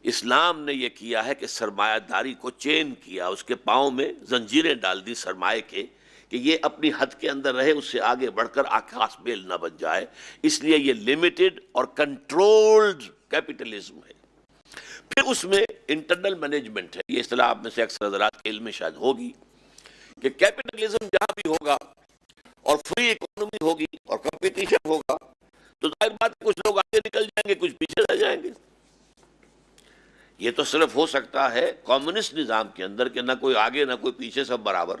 اسلام نے یہ کیا ہے کہ سرمایہ داری کو چین کیا، اس کے پاؤں میں زنجیریں ڈال دی سرمایہ کے، کہ یہ اپنی حد کے اندر رہے، اس سے آگے بڑھ کر آکاش بیل نہ بن جائے. اس لیے یہ لمیٹڈ اور کنٹرولڈ کیپٹلزم ہے. پھر اس میں انٹرنل مینجمنٹ ہے. یہ اصطلاح آپ میں سے اکثر حضرات کے علم میں شاید ہوگی کہ کیپٹلزم جہاں بھی ہوگا اور فری اکانومی ہوگی اور کمپٹیشن ہوگا تو ظاہر بات ہے کچھ لوگ آگے نکل جائیں گے، کچھ پیچھے رہ جائیں گے. یہ تو صرف ہو سکتا ہے کمیونسٹ نظام کے اندر کہ نہ کوئی آگے نہ کوئی پیچھے، سب برابر.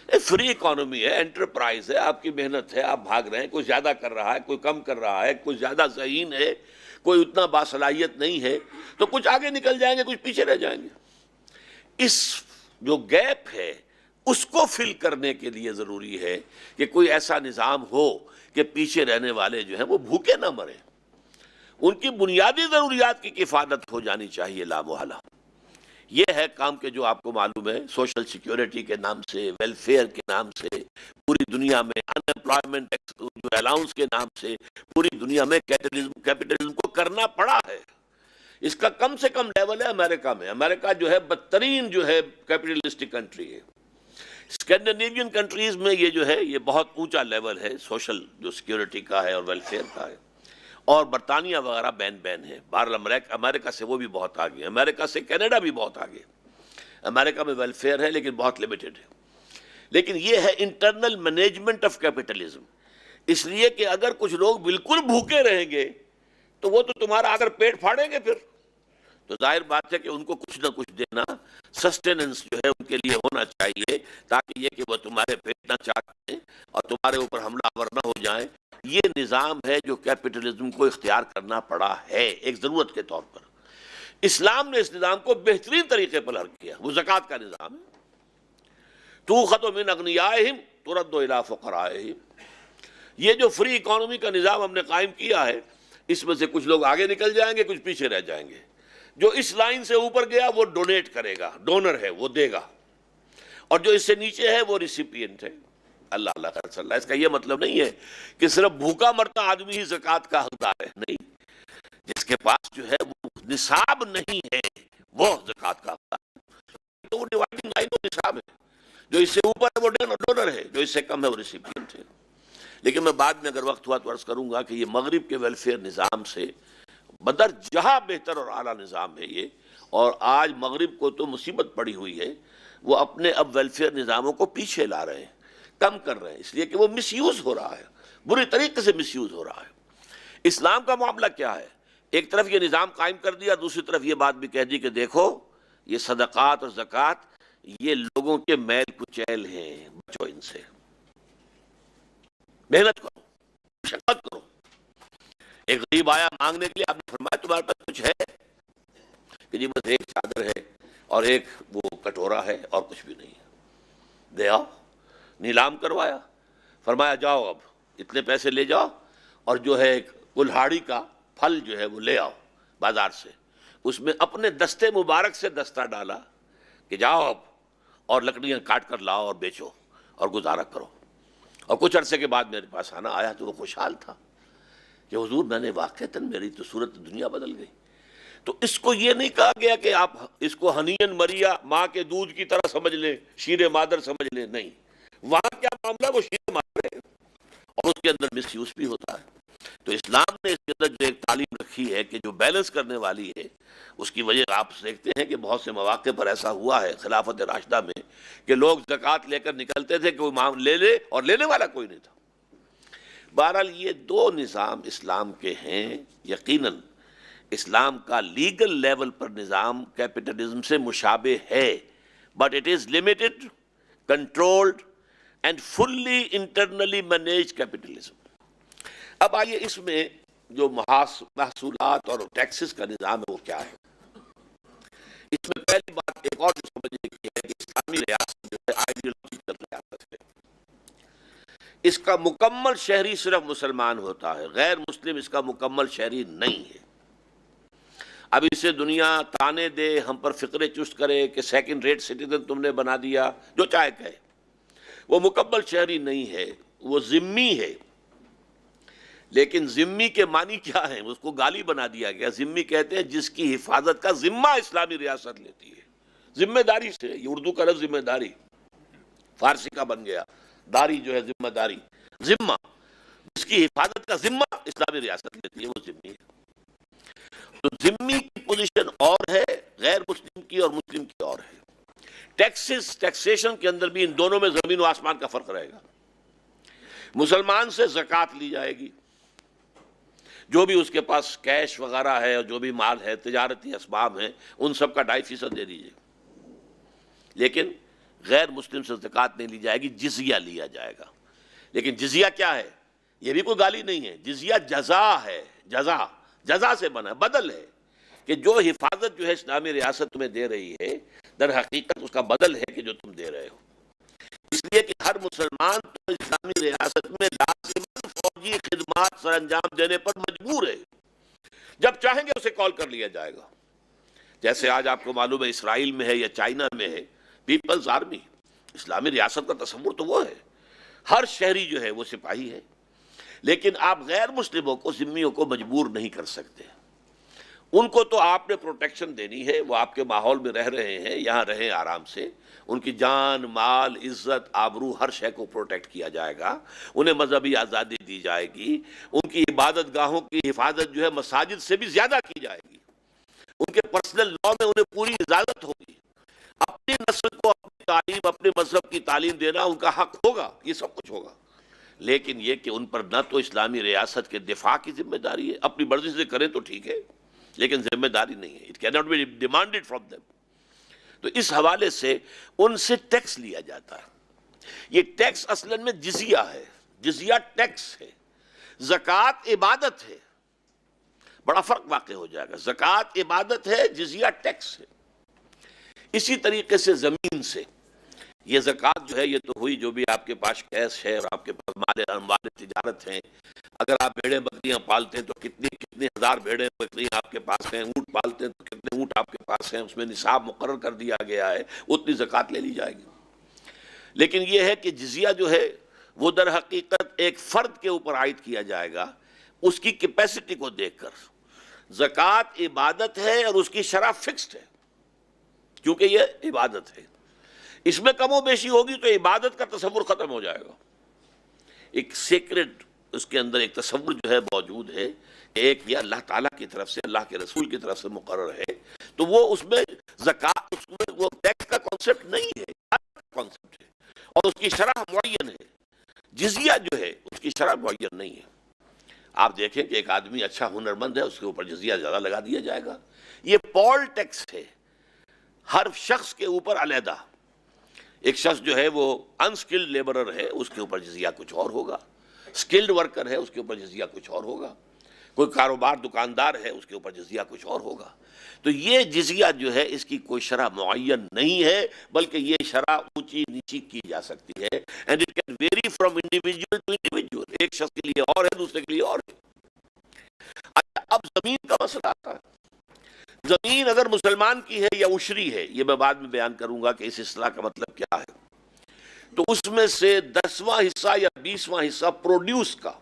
فری اکانومی ہے، انٹرپرائز ہے، آپ کی محنت ہے، آپ بھاگ رہے ہیں، کوئی زیادہ کر رہا ہے، کوئی کم کر رہا ہے، کوئی زیادہ ذہین ہے، کوئی اتنا باصلاحیت نہیں ہے، تو کچھ آگے نکل جائیں گے، کچھ پیچھے رہ جائیں گے. اس جو گیپ ہے اس کو فل کرنے کے لیے ضروری ہے کہ کوئی ایسا نظام ہو کہ پیچھے رہنے والے جو ہیں وہ بھوکے نہ مریں. ان کی بنیادی ضروریات کی کفایت ہو جانی چاہیے لا محالہ. یہ ہے کام کہ جو آپ کو معلوم ہے سوشل سیکیورٹی کے نام سے، ویلفیئر کے نام سے، پوری دنیا میں ان امپلائمنٹ جو الاؤنس کے نام سے پوری دنیا میں کیپٹلزم کو کرنا پڑا ہے. اس کا کم سے کم لیول ہے امریکہ میں. امریکہ جو ہے بدترین جو ہے کیپٹلسٹک کنٹری ہے. اسکینڈینیوین کنٹریز میں یہ جو ہے یہ بہت اونچا لیول ہے سوشل جو سیکیورٹی کا ہے اور ویلفیئر کا ہے. اور برطانیہ وغیرہ بین ہے. بہرحال امریکہ سے وہ بھی بہت آگے، امریکہ سے کینیڈا بھی بہت آگے. امریکہ میں ویلفیئر ہے لیکن بہت لمیٹڈ ہے. لیکن یہ ہے انٹرنل مینجمنٹ آف کیپٹلزم. اس لیے کہ اگر کچھ لوگ بالکل بھوکے رہیں گے تو وہ تو تمہارا اگر پیٹ پھاڑیں گے پھر تو ظاہر بات ہے کہ ان کو کچھ نہ کچھ دینا، سسٹیننس جو ہے ان کے لیے ہونا چاہیے، تاکہ یہ کہ وہ تمہارے پیٹ نہ چاٹیں اور تمہارے اوپر حملہ آور نہ ہو جائیں. یہ نظام ہے جو کیپٹلزم کو اختیار کرنا پڑا ہے ایک ضرورت کے طور پر. اسلام نے اس نظام کو بہترین طریقے پر حل کیا. وہ زکوٰۃ کا نظام ہے. تُؤْخَذُ مِنْ أَغْنِيَائِهِمْ تُرَدُّ إِلَىٰ فُقَرَائِهِمْ. یہ جو فری اکانومی کا نظام ہم نے قائم کیا ہے، اس میں سے کچھ لوگ آگے نکل جائیں گے، کچھ پیچھے رہ جائیں گے۔ جو اس لائن سے اوپر گیا وہ ڈونیٹ کرے گا، ڈونر ہے، وہ دے گا، اور جو اس سے نیچے ہے وہ ریسیپینٹ ہے۔ اللہ اللہ خیر صلی اللہ۔ اس کا یہ مطلب نہیں ہے کہ صرف بھوکا مرتا آدمی ہی زکوٰۃ کا حقدار ہے، نہیں، جس کے پاس جو ہے وہ نصاب نہیں ہے وہ زکوٰۃ کا حقدار ہے۔ تو وہ ڈیوائڈنگ لائن تو نصاب ہے، جو اس سے اوپر ہے وہ ڈونر ہے، جو اس سے کم ہے وہ ریسیپینٹ ہے۔ لیکن میں بعد میں اگر وقت ہوا تو عرض کروں گا کہ یہ مغرب کے ویلفیئر نظام سے بدر جہاں بہتر اور اعلیٰ نظام ہے یہ، اور آج مغرب کو تو مصیبت پڑی ہوئی ہے، وہ اپنے اب ویلفیئر نظاموں کو پیچھے لا رہے ہیں، کم کر رہے ہیں، اس لیے کہ وہ مس یوز ہو رہا ہے، بری طریقے سے مس یوز ہو رہا ہے۔ اسلام کا معاملہ کیا ہے؟ ایک طرف یہ نظام قائم کر دیا، دوسری طرف یہ بات بھی کہہ دی کہ دیکھو یہ صدقات اور زکوٰۃ یہ لوگوں کے میل کچیل ہیں، بچو ان سے، محنت کرو، مشقت کرو۔ ایک غریب آیا مانگنے کے لیے، آپ نے فرمایا تمہارے پاس کچھ ہے؟ کہ جی بس ایک چادر ہے اور ایک وہ کٹورا ہے اور کچھ بھی نہیں ہے۔ دے آؤ، نیلام کروایا، فرمایا جاؤ اب اتنے پیسے لے جاؤ اور جو ہے کلہاڑی کا پھل جو ہے وہ لے آؤ بازار سے، اس میں اپنے دستے مبارک سے دستہ ڈالا کہ جاؤ اب اور لکڑیاں کاٹ کر لاؤ اور بیچو اور گزارا کرو۔ اور کچھ عرصے کے بعد میرے پاس آنا آیا تو وہ خوشحال تھا کہ حضور میں نے واقعتاً میری تو صورت دنیا بدل گئی۔ تو اس کو یہ نہیں کہا گیا کہ آپ اس کو ہنین مریا ماں کے دودھ کی طرح سمجھ لیں، شیر مادر سمجھ لیں، نہیں، وہاں کیا معاملہ وہ شیر مادر ہے اور اس کے اندر مس یوز بھی ہوتا ہے۔ تو اسلام نے اس کے اندر جو ایک تعلیم رکھی ہے کہ جو بیلنس کرنے والی ہے، اس کی وجہ آپ دیکھتے ہیں کہ بہت سے مواقع پر ایسا ہوا ہے خلافت راشدہ میں کہ لوگ زکوٰۃ لے کر نکلتے تھے کہ وہ امام لے لے اور لینے والا کوئی نہیں تھا۔ بہرحال یہ دو نظام اسلام کے ہیں۔ یقیناً اسلام کا لیگل لیول پر نظام کیپٹلزم سے مشابہ ہے، but it is limited, controlled and fully internally manage capitalism. اب آئیے اس میں جو محصولات اور ٹیکسز کا نظام ہے وہ کیا ہے۔ اس میں پہلی بات ایک اور جو سمجھنے کی ہے کہ اسلامی ریاست جو ہے آئیڈیولوجیکل ریاست ہے، اس کا مکمل شہری صرف مسلمان ہوتا ہے، غیر مسلم اس کا مکمل شہری نہیں ہے۔ اب اسے دنیا تانے دے، ہم پر فقرے چست کرے کہ سیکنڈ ریٹ سٹیزن تم نے بنا دیا، جو چاہے کہے، وہ مکمل شہری نہیں ہے، وہ ذمی ہے۔ لیکن ذمی کے معنی کیا ہے؟ اس کو گالی بنا دیا گیا۔ ذمی کہتے ہیں جس کی حفاظت کا ذمہ اسلامی ریاست لیتی ہے، ذمہ داری سے، یہ اردو کا لفظ ذمہ داری فارسی کا بن گیا، داری جو ہے ذمہ داری، ذمہ، جس کی حفاظت کا ذمہ اسلامی ریاست لیتی ہے وہ ذمی ہے۔ تو ذمی کی پوزیشن اور ہے، غیر مسلم کی اور مسلم کی اور ہے۔ ٹیکسیشن کے اندر بھی ان دونوں میں زمین و آسمان کا فرق رہے گا۔ مسلمان سے زکوٰۃ لی جائے گی، جو بھی اس کے پاس کیش وغیرہ ہے اور جو بھی مال ہے، تجارتی اسباب ہیں، ان سب کا 2.5% دے دیجیے۔ لیکن غیر مسلم سے زکوٰۃ نہیں لی جائے گی، جزیہ لیا جائے گا۔ لیکن جزیہ کیا ہے؟ یہ بھی کوئی گالی نہیں ہے، جزیہ جزا ہے، جزا سے بنا ہے، بدل ہے، کہ جو حفاظت جو ہے اسلامی ریاست تمہیں دے رہی ہے، در حقیقت اس کا بدل ہے کہ جو تم دے رہے ہو۔ اس لیے کہ ہر مسلمان تو اسلامی ریاست میں لازماً فوجی خدمات سر انجام دینے پر مجبور ہے، جب چاہیں گے اسے کال کر لیا جائے گا۔ جیسے آج آپ کو معلوم ہے اسرائیل میں ہے یا چائنا میں ہے پیپلز آرمی، اسلامی ریاست کا تصور تو وہ ہے، ہر شہری جو ہے وہ سپاہی ہے۔ لیکن آپ غیر مسلموں کو، ذمیوں کو مجبور نہیں کر سکتے، ان کو تو آپ نے پروٹیکشن دینی ہے، وہ آپ کے ماحول میں رہ رہے ہیں، یہاں رہیں آرام سے، ان کی جان، مال، عزت، آبرو، ہر شے کو پروٹیکٹ کیا جائے گا، انہیں مذہبی آزادی دی جائے گی، ان کی عبادت گاہوں کی حفاظت جو ہے مساجد سے بھی زیادہ کی جائے گی، ان کے پرسنل لا میں انہیں پوری اجازت ہوگی، اپنی نسل کو اپنی تعلیم، اپنے مذہب کی تعلیم دینا ان کا حق ہوگا، یہ سب کچھ ہوگا۔ لیکن یہ کہ ان پر نہ تو اسلامی ریاست کے دفاع کی ذمہ داری ہے، اپنی مرضی سے کریں تو ٹھیک ہے، لیکن ذمہ داری نہیں ہے، it can not be demanded from them. تو اس حوالے سے ان سے ٹیکس لیا جاتا ہے۔ یہ ٹیکس اصلاً میں جزیہ ہے، جزیہ ٹیکس ہے، زکوٰۃ عبادت ہے، بڑا فرق واقع ہو جائے گا۔ زکوٰۃ عبادت ہے، جزیہ ٹیکس ہے۔ اسی طریقے سے زمین سے یہ زکوٰۃ جو ہے یہ تو ہوئی جو بھی آپ کے پاس کیش ہے اور آپ کے پاس مال تجارت ہیں، اگر آپ بھیڑیں بکریاں پالتے ہیں تو کتنی 1000 بھیڑیں بکری آپ کے پاس ہیں، اونٹ پالتے ہیں تو کتنے اونٹ آپ کے پاس ہیں، اس میں نصاب مقرر کر دیا گیا ہے، اتنی زکوٰۃ لے لی جائے گی۔ لیکن یہ ہے کہ جزیہ جو ہے وہ در حقیقت ایک فرد کے اوپر عائد کیا جائے گا اس کی کیپیسٹی کو دیکھ کر۔ زکوٰۃ عبادت ہے اور اس کی شرح فکسڈ ہے، کیونکہ یہ عبادت ہے۔ اس میں کم و بیشی ہوگی تو عبادت کا تصور ختم ہو جائے گا۔ ایک سیکرٹ اس کے اندر ایک تصور جو ہے موجود ہے کہ ایک یہ اللہ تعالیٰ کی طرف سے، اللہ کے رسول کی طرف سے مقرر ہے، تو وہ اس میں زکوٰۃ، اس میں وہ ٹیکس کا کانسیپٹ نہیں ہے، کانسیپٹ ہے، اور اس کی شرح معین ہے۔ جزیہ جو ہے اس کی شرح معین نہیں ہے۔ آپ دیکھیں کہ ایک آدمی اچھا ہنرمند ہے، اس کے اوپر جزیہ زیادہ لگا دیا جائے گا۔ یہ پول ٹیکس ہے، ہر شخص کے اوپر علیحدہ۔ ایک شخص جو ہے وہ انسکلڈ لیبرر ہے، اس کے اوپر جزیہ کچھ اور ہوگا، سکلڈ ورکر ہے، اس کے اوپر جزیہ کچھ اور ہوگا، کوئی کاروبار دکاندار ہے، اس کے اوپر جزیہ کچھ اور ہوگا۔ تو یہ جزیہ جو ہے اس کی کوئی شرح معین نہیں ہے، بلکہ یہ شرح اونچی نیچی کی جا سکتی ہے، and it can vary from individual to individual, ایک شخص کے لیے اور ہے، دوسرے کے لیے اور ہے۔ اچھا، اب زمین کا مسئلہ آتا ہے۔ زمین اگر مسلمان کی ہے یا عشری ہے، یہ میں بعد میں بیان کروں گا کہ اس اصطلاح کا مطلب کیا ہے، تو اس میں سے 10واں حصہ یا 20واں حصہ پروڈیوس کا،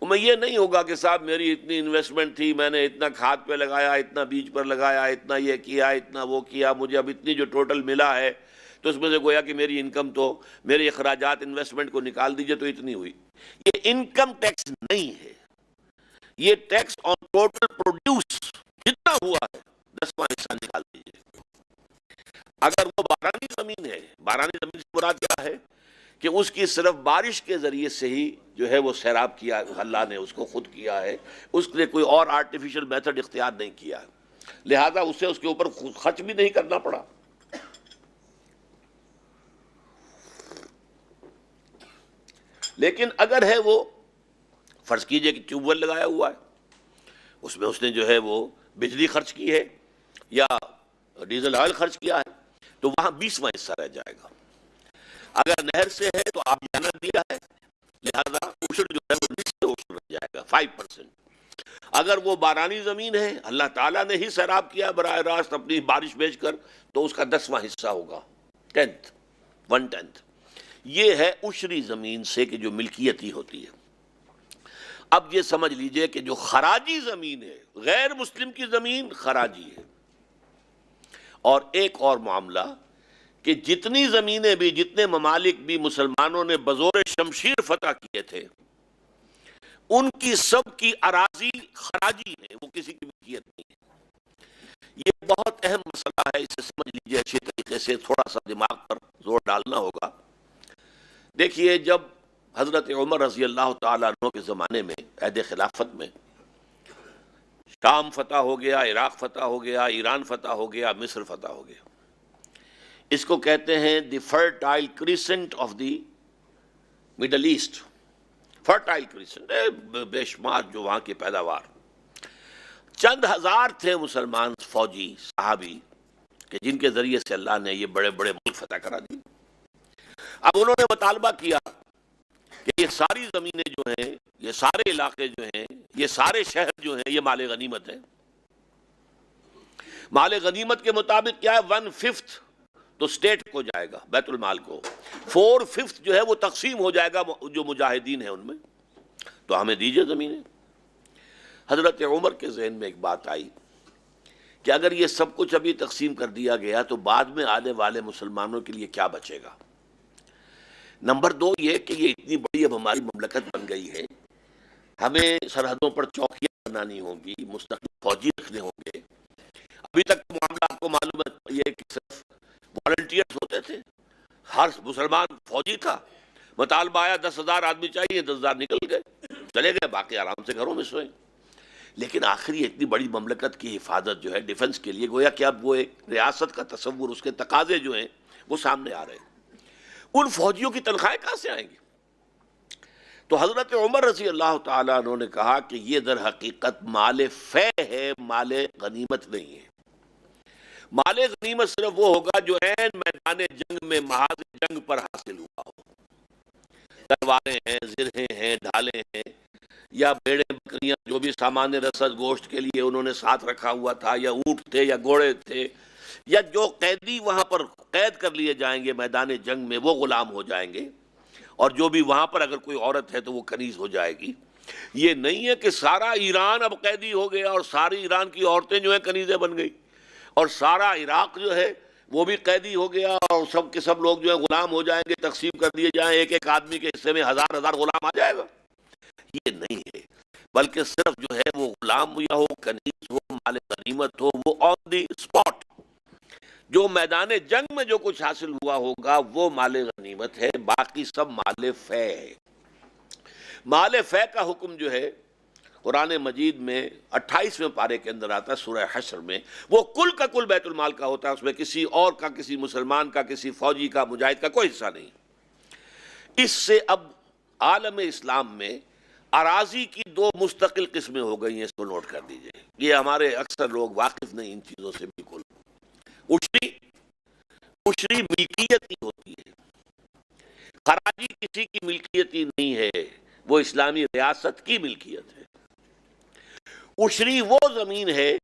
میں یہ نہیں ہوگا کہ صاحب میری اتنی انویسٹمنٹ تھی، میں نے اتنا کھاد پہ لگایا، اتنا بیج پر لگایا، اتنا یہ کیا، اتنا وہ کیا، مجھے اب اتنی جو ٹوٹل ملا ہے تو اس میں سے گویا کہ میری انکم تو میرے اخراجات انویسٹمنٹ کو نکال دیجئے تو اتنی ہوئی۔ یہ انکم ٹیکس نہیں ہے، یہ ٹیکس آن ٹوٹل پروڈیوس جتنا ہوا ہے 10واں حصہ نکال دیجئے۔ اگر وہ بارانی زمین ہے، بارانی زمین سے مراد کیا ہے کہ اس کی صرف بارش کے ذریعے سے ہی جو ہے وہ سیراب کیا، اللہ نے اس کو خود کیا ہے، اس نے کوئی اور آرٹیفیشل میتھڈ اختیار نہیں کیا ہے، لہذا اسے اس کے اوپر خرچ بھی نہیں کرنا پڑا۔ لیکن اگر ہے وہ فرض کیجئے کہ ٹیوب ویل لگایا ہوا ہے، اس میں اس نے جو ہے وہ بجلی خرچ کی ہے یا ڈیزل آئل خرچ کیا ہے، تو وہاں 20واں حصہ رہ جائے گا۔ اگر نہر سے ہے تو آپ جانا دیا ہے، لہذا عشر جو ہے وہ نصف عشر رہ جائے گا، 5%۔ اگر وہ بارانی زمین ہے، اللہ تعالیٰ نے ہی سیراب کیا براہ راست اپنی بارش بھیج کر، تو اس کا 10واں حصہ ہوگا، 1/10۔ یہ ہے عشری زمین سے کہ جو ملکیت ہی ہوتی ہے۔ اب یہ سمجھ لیجئے کہ جو خراجی زمین ہے، غیر مسلم کی زمین خراجی ہے۔ اور ایک اور معاملہ کہ جتنی زمینیں بھی، جتنے ممالک بھی مسلمانوں نے بزور شمشیر فتح کیے تھے، ان کی سب کی اراضی خراجی ہے، وہ کسی کی ملکیت نہیں ہے۔ یہ بہت اہم مسئلہ ہے، اسے سمجھ لیجئے اچھی طریقے سے، تھوڑا سا دماغ پر زور ڈالنا ہوگا۔ دیکھیے، جب حضرت عمر رضی اللہ تعالیٰ عنہ کے زمانے میں، عہد خلافت میں، شام فتح ہو گیا، عراق فتح ہو گیا، ایران فتح ہو گیا، مصر فتح ہو گیا، اس کو کہتے ہیں the fertile crescent of the middle east. Fertile crescent, بے شمار جو وہاں کی پیداوار۔ چند ہزار تھے مسلمان فوجی صحابی کہ جن کے ذریعے سے اللہ نے یہ بڑے بڑے ملک فتح کرا دی۔ اب انہوں نے مطالبہ کیا کہ یہ ساری زمینیں جو ہیں، یہ سارے علاقے جو ہیں، یہ سارے شہر جو ہیں، یہ مال غنیمت ہے۔ مال غنیمت کے مطابق کیا ہے، 1/5 تو سٹیٹ کو جائے گا، بیت المال کو، 4/5 جو ہے وہ تقسیم ہو جائے گا جو مجاہدین ہیں ان میں، تو ہمیں دیجئے زمینیں۔ حضرت عمر کے ذہن میں ایک بات آئی کہ اگر یہ سب کچھ ابھی تقسیم کر دیا گیا تو بعد میں آنے والے مسلمانوں کے لیے کیا بچے گا۔ نمبر 2 یہ کہ یہ اتنی بڑی اب ہماری مملکت بن گئی ہے، ہمیں سرحدوں پر چوکیاں بنانی ہوں گی، مستقل فوجی رکھنے ہوں گے۔ ابھی تک معاملہ آپ کو معلوم ہے یہ کہ صرف والنٹیئرز ہوتے تھے، ہر مسلمان فوجی تھا، مطالبہ آیا 10,000 آدمی چاہیے، 10,000 نکل گئے، چلے گئے، باقی آرام سے گھروں میں سوئیں۔ لیکن آخری اتنی بڑی مملکت کی حفاظت جو ہے ڈیفنس کے لیے، گویا کہ اب وہ ایک ریاست کا تصور، اس کے تقاضے جو ہیں وہ سامنے آ رہے ہیں۔ ان فوجیوں کی تنخواہیں کہاں سے آئیں گی؟ تو حضرت عمر رضی اللہ تعالیٰ عنہ نے کہا کہ یہ در حقیقت مال فے ہے، مال غنیمت نہیں ہے۔ مال غنیمت صرف وہ ہوگا جو عین میدان جنگ میں، محاذ جنگ پر حاصل ہوا ہو، تلواریں ہیں، زرہیں ہیں، ڈھالیں ہیں، یا بھیڑیں بکریاں بکریاں جو بھی سامان رسد گوشت کے لیے انہوں نے ساتھ رکھا ہوا تھا، یا اونٹ تھے یا گھوڑے تھے، یا جو قیدی وہاں پر قید کر لیے جائیں گے میدان جنگ میں وہ غلام ہو جائیں گے، اور جو بھی وہاں پر اگر کوئی عورت ہے تو وہ کنیز ہو جائے گی۔ یہ نہیں ہے کہ سارا ایران اب قیدی ہو گیا اور ساری ایران کی عورتیں جو ہیں کنیزیں بن گئی، اور سارا عراق جو ہے وہ بھی قیدی ہو گیا اور سب کے سب لوگ جو ہیں غلام ہو جائیں گے، تقسیم کر دیے جائیں، ایک ایک آدمی کے حصے میں ہزار ہزار غلام آ جائے گا۔ یہ نہیں ہے، بلکہ صرف جو ہے وہ غلام یا ہو، کنیز ہو، مال غنیمت ہو، وہ آن دی اسپاٹ، جو میدان جنگ میں جو کچھ حاصل ہوا ہوگا وہ مال غنیمت ہے، باقی سب مال فے ہے۔ مال فے کا حکم جو ہے قرآن مجید میں 28ویں پارے کے اندر آتا ہے، سورہ حشر میں، وہ کل کا کل بیت المال کا ہوتا ہے، اس میں کسی اور کا، کسی مسلمان کا، کسی فوجی کا، مجاہد کا کوئی حصہ نہیں۔ اس سے اب عالم اسلام میں اراضی کی دو مستقل قسمیں ہو گئی ہیں، اس کو نوٹ کر دیجئے، یہ ہمارے اکثر لوگ واقف نہیں ان چیزوں سے بالکل۔ عشری ملکیت کی ہوتی ہے، خراجی کسی کی ملکیت ہی نہیں ہے، وہ اسلامی ریاست کی ملکیت ہے۔ عشری وہ زمین ہے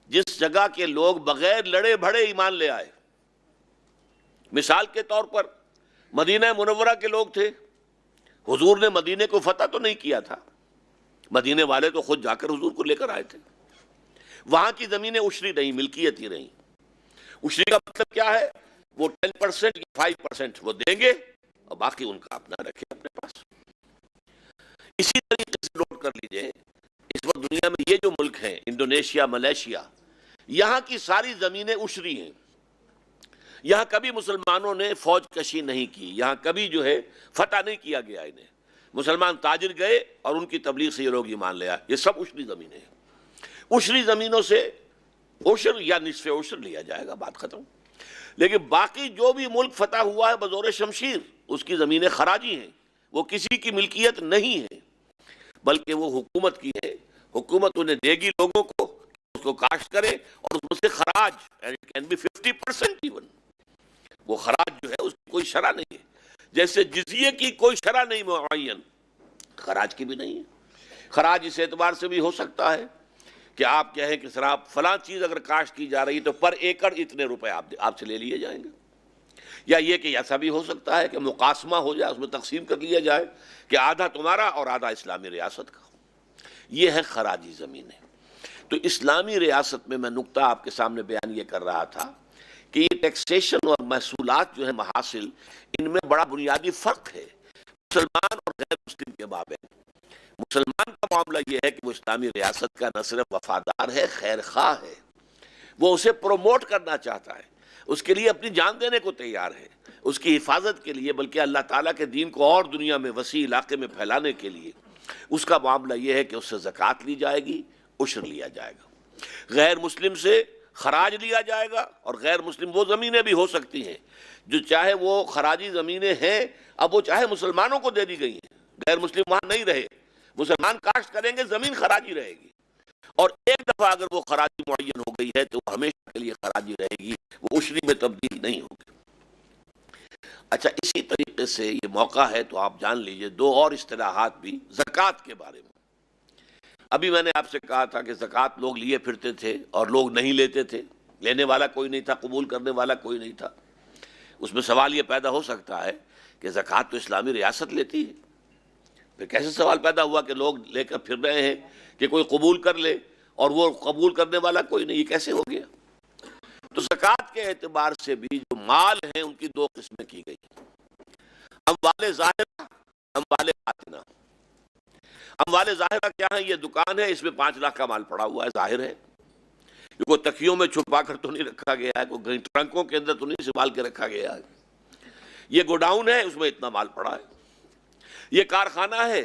جس جگہ کے لوگ بغیر لڑے بھڑے ایمان لے آئے۔ مثال کے طور پر مدینہ منورہ کے لوگ تھے، حضور نے مدینے کو فتح تو نہیں کیا تھا، مدینے والے تو خود جا کر حضور کو لے کر آئے تھے، وہاں کی زمینیں عشری نہیں، ملکیت ہی نہیں۔ عشری کا مطلب کیا ہے؟ وہ 10% یا 5% وہ دیں گے اور باقی ان کا اپنا رکھے اپنے پاس۔ اسی طریقے سے نوٹ کر لیجئے، اس وقت دنیا میں یہ جو ملک ہیں، انڈونیشیا، ملیشیا، یہاں کی ساری زمینیں عشری ہیں، یہاں کبھی مسلمانوں نے فوج کشی نہیں کی، یہاں کبھی جو ہے فتح نہیں کیا گیا انہیں، مسلمان تاجر گئے اور ان کی تبلیغ سے یہ لوگ ایمان لے آئے، یہ سب عشری زمینیں ہیں۔ عشری زمینوں سے عشر یا نصف عشر لیا جائے گا، بات ختم۔ لیکن باقی جو بھی ملک فتح ہوا ہے بزور شمشیر، اس کی زمینیں خراجی ہیں، وہ کسی کی ملکیت نہیں ہے، بلکہ وہ حکومت کی ہے، حکومت انہیں دے گی لوگوں کو، اس کو کاشت کرے اور اس میں سے خراج، it can be 50% even، وہ خراج جو ہے اس کی کوئی شرح نہیں ہے، جیسے جزیے کی کوئی شرح نہیں معین، خراج کی بھی نہیں ہے۔ خراج اس اعتبار سے بھی ہو سکتا ہے کہ آپ کہیں کہ سر آپ فلاں چیز اگر کاشت کی جا رہی ہے تو پر ایکڑ اتنے روپے آپ سے لے لیے جائیں گے، یا یہ کہ ایسا بھی ہو سکتا ہے کہ مقاسمہ ہو جائے، اس میں تقسیم کر لیا جائے کہ آدھا تمہارا اور آدھا اسلامی ریاست کا۔ یہ ہے خراجی زمینیں۔ تو اسلامی ریاست میں نقطہ آپ کے سامنے بیان یہ کر رہا تھا کہ یہ ٹیکسیشن اور محصولات جو ہے محاصل، ان میں بڑا بنیادی فرق ہے مسلمان اور غیر مسلم کے مابین۔ مسلمان کا معاملہ یہ ہے کہ وہ اسلامی ریاست کا نہ صرف وفادار ہے، خیر خواہ ہے، وہ اسے پروموٹ کرنا چاہتا ہے، اس کے لیے اپنی جان دینے کو تیار ہے، اس کی حفاظت کے لیے، بلکہ اللہ تعالیٰ کے دین کو اور دنیا میں وسیع علاقے میں پھیلانے کے لیے۔ اس کا معاملہ یہ ہے کہ اس سے زکوٰۃ لی جائے گی، عشر لیا جائے گا، غیر مسلم سے خراج لیا جائے گا، اور غیر مسلم وہ زمینیں بھی ہو سکتی ہیں جو چاہے وہ خراجی زمینیں ہیں، اب وہ چاہے مسلمانوں کو دے دی گئی ہیں، غیر مسلم وہاں نہیں رہے، مسلمان کاشت کریں گے، زمین خراجی رہے گی، اور ایک دفعہ اگر وہ خراجی معین ہو گئی ہے تو وہ ہمیشہ کے لیے خراجی رہے گی، وہ عشری میں تبدیل نہیں ہوگی۔ اچھا، اسی طریقے سے یہ موقع ہے تو آپ جان لیجئے دو اور اصطلاحات بھی زکوٰۃ کے بارے میں۔ ابھی میں نے آپ سے کہا تھا کہ زکوٰۃ لوگ لیے پھرتے تھے اور لوگ نہیں لیتے تھے، لینے والا کوئی نہیں تھا، قبول کرنے والا کوئی نہیں تھا۔ اس میں سوال یہ پیدا ہو سکتا ہے کہ زکوٰۃ تو اسلامی ریاست لیتی ہے، پھر کیسے سوال پیدا ہوا کہ لوگ لے کر پھر رہے ہیں کہ کوئی قبول کر لے اور وہ قبول کرنے والا کوئی نہیں، یہ کیسے ہو گیا؟ تو زکوٰۃ کے اعتبار سے بھی جو مال ہیں ان کی دو قسمیں کی گئی، اموال ظاہرہ، اموال باطنہ۔ اموال ظاہرہ کیا ہے؟ یہ دکان ہے، اس میں 5 لاکھ کا مال پڑا ہوا ہے، ظاہر ہے، یہ کوئی تکیوں میں چھپا کر تو نہیں رکھا گیا ہے، کوئی ٹرنکوں کے اندر تو نہیں سنبھال کے رکھا گیا ہے، یہ گوڈاؤن ہے، اس میں اتنا مال پڑا ہے، یہ کارخانہ ہے،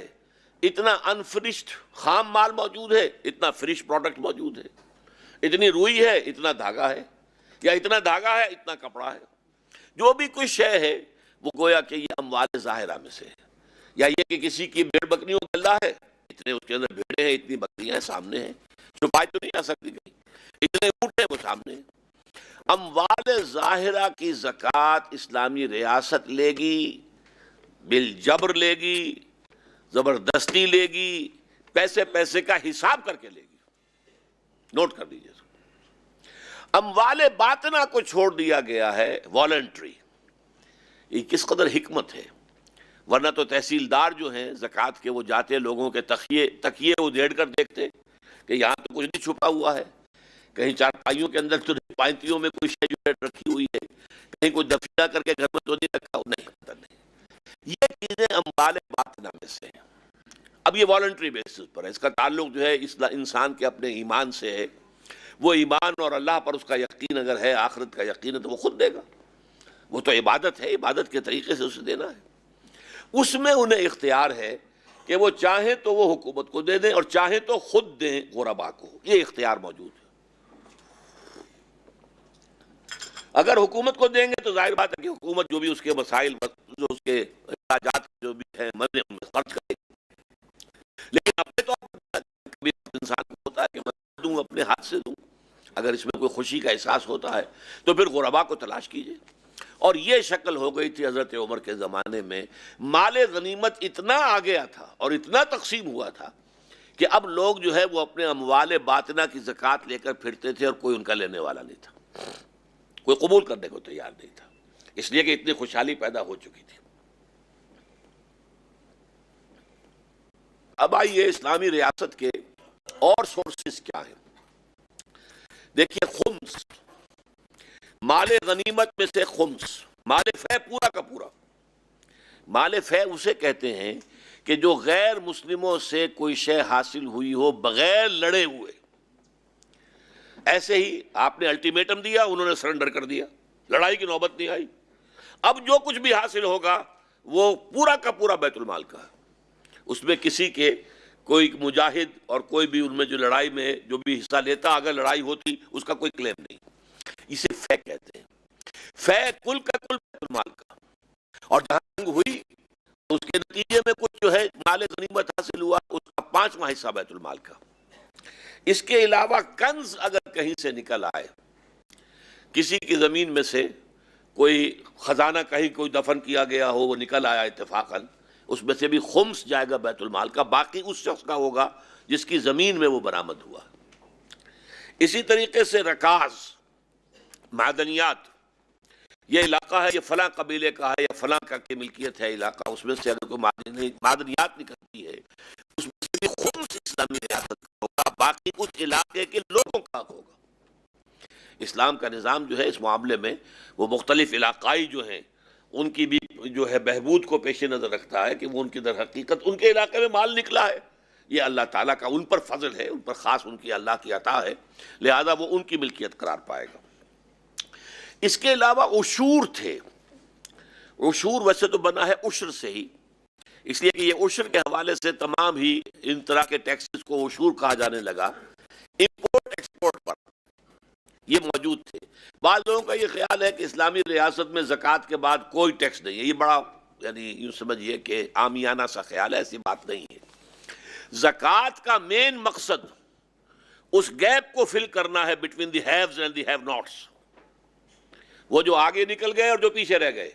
اتنا انفرشڈ خام مال موجود ہے، اتنا فریش پروڈکٹ موجود ہے، اتنی روئی ہے، اتنا دھاگا ہے، یا اتنا دھاگا ہے، اتنا کپڑا ہے، جو بھی کوئی شے ہے وہ گویا کہ یہ اموال ظاہرہ میں سے ہے۔ یا یہ کہ کسی کی بھیڑ بکریوں کا گلہ ہے، اتنے اس کے اندر بھیڑیں ہیں، اتنی بکریاں ہیں، سامنے ہیں، چھپائی تو نہیں آ سکتی کہیں، اتنے اونٹ ہیں، وہ سامنے ہیں۔ اموال ظاہرہ کی زکوٰۃ اسلامی ریاست لے گی، بالجبر لے گی، زبردستی لے گی، پیسے پیسے کا حساب کر کے لے گی. نوٹ کر لیجیے. اموال باطنہ کو چھوڑ دیا گیا ہے والنٹری. یہ کس قدر حکمت ہے. ورنہ تو تحصیلدار جو ہیں زکوٰۃ کے وہ جاتے لوگوں کے تکیے ادھیڑ کر دیکھتے کہ یہاں تو کچھ نہیں چھپا ہوا ہے, کہیں چارپائیوں کے اندر تو پائنتیوں میں کوئی شے جو ہے رکھی ہوئی ہے, کہیں کوئی دفنہ کر کے گھر میں تو نہیں رکھا ہو. نہیں, یہ چیزیں اموال باطنہ میں سے ہیں. اب یہ والنٹری بیسس پر ہے. اس کا تعلق جو ہے انسان کے اپنے ایمان سے ہے. وہ ایمان اور اللہ پر اس کا یقین اگر ہے, آخرت کا یقین ہے, تو وہ خود دے گا. وہ تو عبادت ہے, عبادت کے طریقے سے اسے دینا ہے. اس میں انہیں اختیار ہے کہ وہ چاہیں تو وہ حکومت کو دے دیں اور چاہیں تو خود دیں غربا کو. یہ اختیار موجود ہے. اگر حکومت کو دیں گے تو ظاہر بات ہے کہ حکومت جو بھی اس کے مسائل, جو اس کے اخراجات جو بھی ہیں ان میں خرچ کرے. لیکن اپنے طور پر کبھی انسان کو ہوتا ہے کہ میں دوں, اپنے ہاتھ سے دوں. اگر اس میں کوئی خوشی کا احساس ہوتا ہے تو پھر غربا کو تلاش کیجیے. اور یہ شکل ہو گئی تھی حضرت عمر کے زمانے میں. مال غنیمت اتنا آ گیا تھا اور اتنا تقسیم ہوا تھا کہ اب لوگ جو ہے وہ اپنے اموال باطنہ کی زکوٰۃ لے کر پھرتے تھے اور کوئی ان کا لینے والا نہیں تھا, کوئی قبول کرنے کو تیار نہیں تھا, اس لیے کہ اتنی خوشحالی پیدا ہو چکی تھی. اب آئیے اسلامی ریاست کے اور سورسز کیا ہیں. دیکھیے, خمس, مال غنیمت میں سے خمس, مال فے پورا کا پورا. مال فے اسے کہتے ہیں کہ جو غیر مسلموں سے کوئی شے حاصل ہوئی ہو بغیر لڑے ہوئے. ایسے ہی آپ نے الٹیمیٹم دیا, انہوں نے سرنڈر کر دیا, لڑائی کی نوبت نہیں آئی. اب جو کچھ بھی حاصل ہوگا وہ پورا کا پورا بیت المال کا ہے. اس میں کسی کے کوئی مجاہد اور کوئی بھی ان میں جو لڑائی میں جو بھی حصہ لیتا, اگر لڑائی ہوتی اس کا کوئی کلیم نہیں. اسے فے کہتے ہیں. فے کل کا کل بیت المال کا. اور جہاں جنگ ہوئی تو اس کے نتیجے میں کچھ جو ہے مال غنیمت حاصل ہوا, اس کا 5واں حصہ بیت المال کا. اس کے علاوہ کنز اگر کہیں سے نکل آئے, کسی کی زمین میں سے کوئی خزانہ کہیں کوئی دفن کیا گیا ہو, وہ نکل آیا اتفاقاً, اس میں سے بھی خمس جائے گا بیت المال کا. باقی اس شخص کا ہوگا جس کی زمین میں وہ برآمد ہوا. اسی طریقے سے رکاز, معدنیات, یہ علاقہ ہے, یہ فلاں قبیلے کا ہے یا فلاں کا کی ملکیت ہے علاقہ, اس میں سے اگر کوئی معدنیات نکلتی ہے اس میں سے بھی خمس اسلامی ریاست کا ہوگا. باقی اس علاقے کے لوگوں کا ہوگا. اسلام کا نظام جو ہے اس معاملے میں وہ مختلف علاقائی جو ہیں ان کی بھی جو ہے بہبود کو پیش نظر رکھتا ہے کہ وہ ان کی در حقیقت ان کے علاقے میں مال نکلا ہے, یہ اللہ تعالیٰ کا ان پر فضل ہے, ان پر خاص ان کی اللہ کی عطا ہے, لہذا وہ ان کی ملکیت قرار پائے گا. اس کے علاوہ عشور تھے. عشور ویسے تو بنا ہے عشر سے ہی, اس لیے کہ یہ عشر کے حوالے سے تمام ہی ان طرح کے ٹیکسز کو عشور کہا جانے لگا. امپورٹ ایکسپورٹ پر یہ موجود تھے. بعض لوگوں کا یہ خیال ہے کہ اسلامی ریاست میں زکوٰۃ کے بعد کوئی ٹیکس نہیں ہے. یہ بڑا یعنی یوں سمجھیے کہ عامیانہ سا خیال ہے, ایسی بات نہیں ہے. زکوٰۃ کا مین مقصد اس گیپ کو فل کرنا ہے between the haves and the have nots. وہ جو آگے نکل گئے اور جو پیچھے رہ گئے,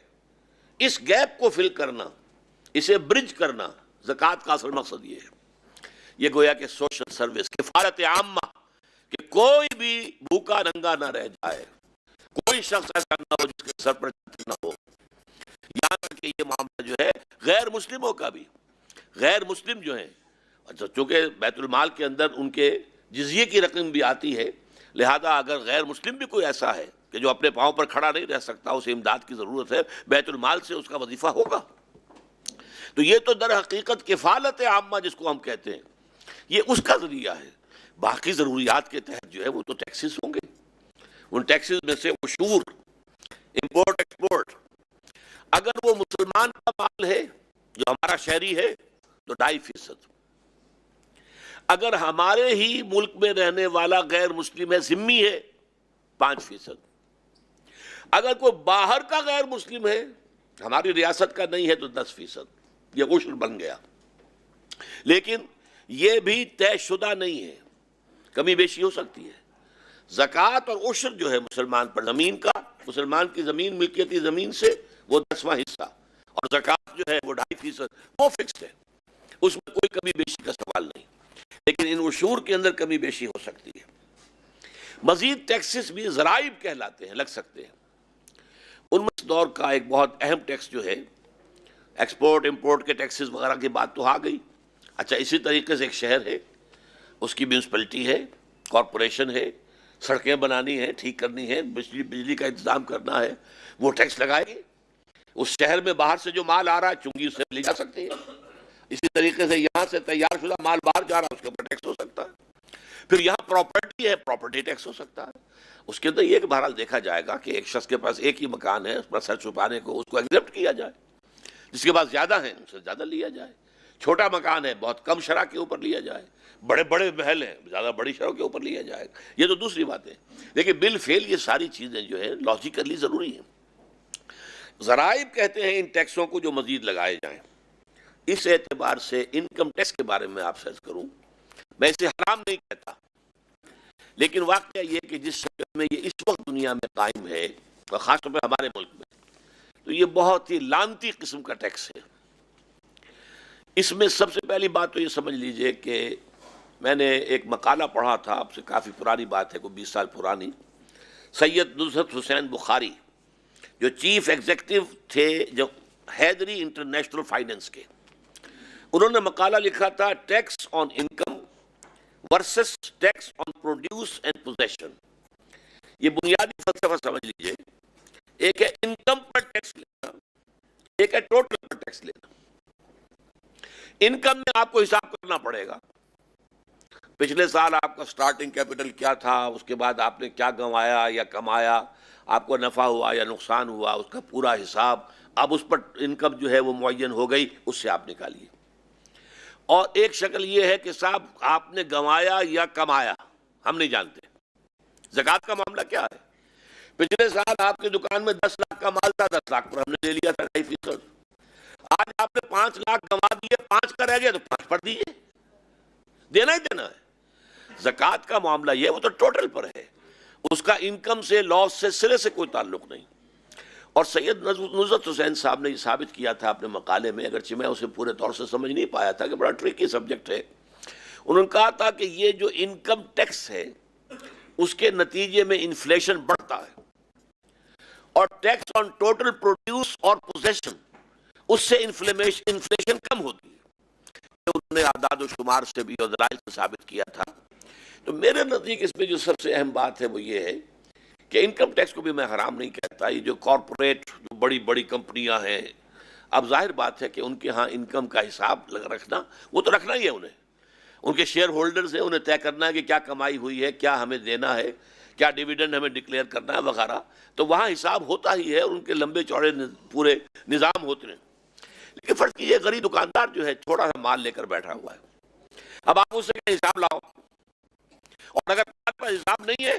اس گیپ کو فل کرنا, اسے برج کرنا, زکوٰۃ کا اصل مقصد یہ ہے. یہ گویا کہ سوشل سروس, کفالت عامہ, کہ کوئی بھی بھوکا ننگا نہ رہ جائے, کوئی شخص ایسا نہ ہو جس کے سر پر چھت نہ ہو. یہاں تک کہ یہ معاملہ جو ہے غیر مسلموں کا بھی, غیر مسلم جو ہیں, چونکہ بیت المال کے اندر ان کے جزیے کی رقم بھی آتی ہے, لہذا اگر غیر مسلم بھی کوئی ایسا ہے کہ جو اپنے پاؤں پر کھڑا نہیں رہ سکتا, اسے امداد کی ضرورت ہے, بیت المال سے اس کا وظیفہ ہوگا. تو یہ تو در حقیقت کفالت عامہ جس کو ہم کہتے ہیں, یہ اس کا ذریعہ ہے. باقی ضروریات کے تحت جو ہے وہ تو ٹیکسز ہوں گے. ان ٹیکسز میں سے عشور, امپورٹ ایکسپورٹ, اگر وہ مسلمان کا مال ہے جو ہمارا شہری ہے تو 2.5%. اگر ہمارے ہی ملک میں رہنے والا غیر مسلم ہے, ذمہ ہے, 5%. اگر کوئی باہر کا غیر مسلم ہے, ہماری ریاست کا نہیں ہے, تو 10%. یہ عشر بن گیا. لیکن یہ بھی طے شدہ نہیں ہے, کمی بیشی ہو سکتی ہے. زکوٰۃ اور عشر جو ہے مسلمان پر, زمین کا, مسلمان کی زمین, ملکیتی زمین سے وہ 10واں حصہ, اور زکوٰۃ جو ہے وہ 2.5%, وہ فکسڈ ہے, اس میں کوئی کمی بیشی کا سوال نہیں. لیکن ان عشور کے اندر کمی بیشی ہو سکتی ہے۔ مزید ٹیکسز بھی ضرائب کہلاتے ہیں، لگ سکتے ہیں۔ ان میں اس دور کا ایک بہت اہم ٹیکس جو ہے ایکسپورٹ امپورٹ کے ٹیکسز وغیرہ کی بات تو آ گئی۔ اچھا، اسی طریقے سے ایک شہر ہے، اس کی میونسپلٹی ہے، کارپوریشن ہے، سڑکیں بنانی ہے، ٹھیک کرنی ہے، بجلی کا انتظام کرنا ہے، وہ ٹیکس لگائے گی۔ اس شہر میں باہر سے جو مال آ رہا ہے چونکہ اسے لی جا سکتی ہے، اسی طریقے سے یہاں سے تیار شدہ مال باہر جا رہا ہے، اس کے اوپر ٹیکس ہو سکتا ہے۔ پھر یہاں پراپرٹی ہے، پراپرٹی ٹیکس ہو سکتا ہے۔ اس کے اندر یہ کہ بہرحال دیکھا جائے گا کہ ایک شخص کے پاس ایک ہی مکان ہے، اس پر سر چھپانے کو اس کو ایگزپٹ کیا جائے، جس کے پاس زیادہ ہیں اس سے زیادہ لیا جائے، چھوٹا مکان ہے بہت کم شرح کے اوپر لیا جائے، بڑے بڑے محل ہیں زیادہ بڑی شرح کے اوپر لیا جائے، یہ تو دوسری بات ہے۔ لیکن بالفعل یہ ساری چیزیں جو ہے لاجیکلی ضروری ہیں۔ ضرائب کہتے ہیں ان ٹیکسوں کو جو مزید لگائے جائیں۔ اس اعتبار سے انکم ٹیکس کے بارے میں آپ سے عرض کروں، میں اسے حرام نہیں کہتا، لیکن واقعہ یہ کہ جس شکل میں یہ اس وقت دنیا میں قائم ہے اور خاص طور پہ ہمارے ملک میں، تو یہ بہت ہی لعنتی قسم کا ٹیکس ہے۔ اس میں سب سے پہلی بات تو یہ سمجھ لیجئے کہ میں نے ایک مقالہ پڑھا تھا، اب سے کافی پرانی بات ہے، کوئی 20 سال پرانی، سید نصرت حسین بخاری جو چیف ایگزیکٹو تھے جو حیدری انٹرنیشنل فائنینس کے، انہوں نے مقالہ لکھا تھا tax on income versus tax on produce and position. یہ بنیادی فلسفہ سمجھ لیجئے، ایک ہے انکم پر ٹیکس لینا، ایک ہے ٹوٹل پر ٹیکس لینا۔ انکم میں آپ کو حساب کرنا پڑے گا، پچھلے سال آپ کا سٹارٹنگ کیپٹل کیا تھا، اس کے بعد آپ نے کیا گنوایا یا کمایا، آپ کو نفع ہوا یا نقصان ہوا، اس کا پورا حساب، اب اس پر انکم جو ہے وہ معین ہو گئی، اس سے آپ نکالیے۔ اور ایک شکل یہ ہے کہ صاحب آپ نے گنوایا یا کمایا، ہم نہیں جانتے۔ زکوٰۃ کا معاملہ کیا ہے؟ پچھلے سال آپ کی دکان میں 10 لاکھ کا مال تھا، 10 لاکھ پر ہم نے لے لیا تھا 2.5%۔ آج آپ نے 5 لاکھ گنوا دیے، 5 کا رہ گیا تو 5 پر دیجیے، دینا ہی دینا ہے۔ زکوٰۃ کا معاملہ یہ وہ تو ٹوٹل پر ہے، اس کا انکم سے لاس سے سرے سے کوئی تعلق نہیں۔ اور سید نصرت حسین صاحب نے یہ ثابت کیا تھا اپنے مقالے میں، اگرچہ میں اسے پورے طور سے سمجھ نہیں پایا تھا کہ بڑا ٹرکی سبجیکٹ ہے۔ انہوں نے کہا تھا کہ یہ جو انکم ٹیکس ہے اس کے نتیجے میں انفلیشن بڑھتا ہے، اور ٹیکس آن ٹوٹل پروڈیوس اور پوزیشن، اس سے انفلیشن کم ہوتی ہے۔ انہوں نے اعداد و شمار سے بھی اور دلائل سے ثابت کیا تھا۔ تو میرے نزدیک اس میں جو سب سے اہم بات ہے وہ یہ ہے کہ انکم ٹیکس کو بھی میں حرام نہیں کہتا۔ یہ جو کارپوریٹ جو بڑی بڑی کمپنیاں ہیں، اب ظاہر بات ہے کہ ان کے ہاں انکم کا حساب رکھنا، وہ تو رکھنا ہی ہے انہیں، ان کے شیئر ہولڈرز ہیں، انہیں طے کرنا ہے کہ کیا کمائی ہوئی ہے، کیا ہمیں دینا ہے، کیا ڈیویڈنڈ ہمیں ڈکلیئر کرنا ہے وغیرہ، تو وہاں حساب ہوتا ہی ہے، ان کے لمبے چوڑے پورے نظام ہوتے ہیں۔ لیکن فرض کیجیے غریب دکاندار جو ہے تھوڑا سا مال لے کر بیٹھا ہوا ہے، اب آپ اس سے کہ حساب لاؤ، اور اگر آپ کا حساب نہیں ہے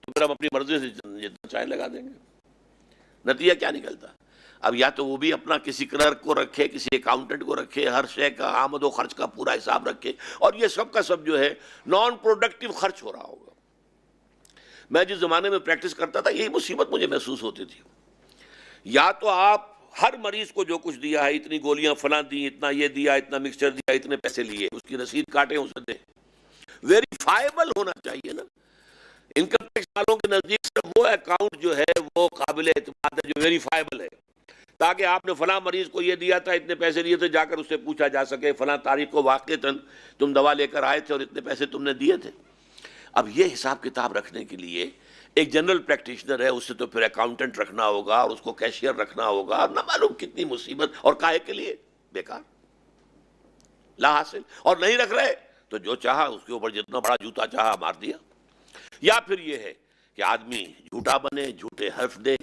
تو پھر ہم اپنی مرضی سے جتنا چاہے لگا دیں گے۔ نتیجہ کیا نکلتا؟ اب یا تو وہ بھی اپنا کسی کلرک کو رکھے، کسی اکاؤنٹنٹ کو رکھے، ہر شے کا آمد و خرچ کا پورا حساب رکھے، اور یہ سب کا سب جو ہے نان پروڈکٹیو خرچ ہو رہا ہوگا۔ میں جس زمانے میں پریکٹس کرتا تھا یہی مصیبت مجھے محسوس ہوتی تھی، یا تو آپ ہر مریض کو جو کچھ دیا ہے، اتنی گولیاں فلاں دی، اتنا یہ دیا، اتنا مکسچر دیا، اتنے پیسے لیے، اس کی رسید کاٹیں اسے دیں۔ ویریفائبل ہونا چاہیے نا۔ انکم ٹیکس والوں کے نزدیک صرف وہ اکاؤنٹ جو ہے وہ قابل اعتماد ہے جو ویریفائبل ہے، تاکہ آپ نے فلاں مریض کو یہ دیا تھا، اتنے پیسے لیے تھے، جا کر اس سے پوچھا جا سکے فلاں تاریخ کو واقعتاً تم دوا لے کر آئے تھے اور اتنے پیسے تم نے دیے تھے۔ اب یہ حساب کتاب رکھنے کے لیے ایک جنرل پریکٹیشنر ہے، اس سے تو پھر اکاؤنٹنٹ رکھنا ہوگا، اور اس کو کیشیئر رکھنا ہوگا، اور نہ معلوم کتنی مصیبت، اور کاہے کے لیے؟ بیکار، لا حاصل۔ اور نہیں رکھ رہے تو جو چاہا اس کے اوپر جتنا بڑا جوتا چاہا مار دیا۔ یا پھر یہ ہے کہ آدمی جھوٹا بنے، جھوٹے حرف دے،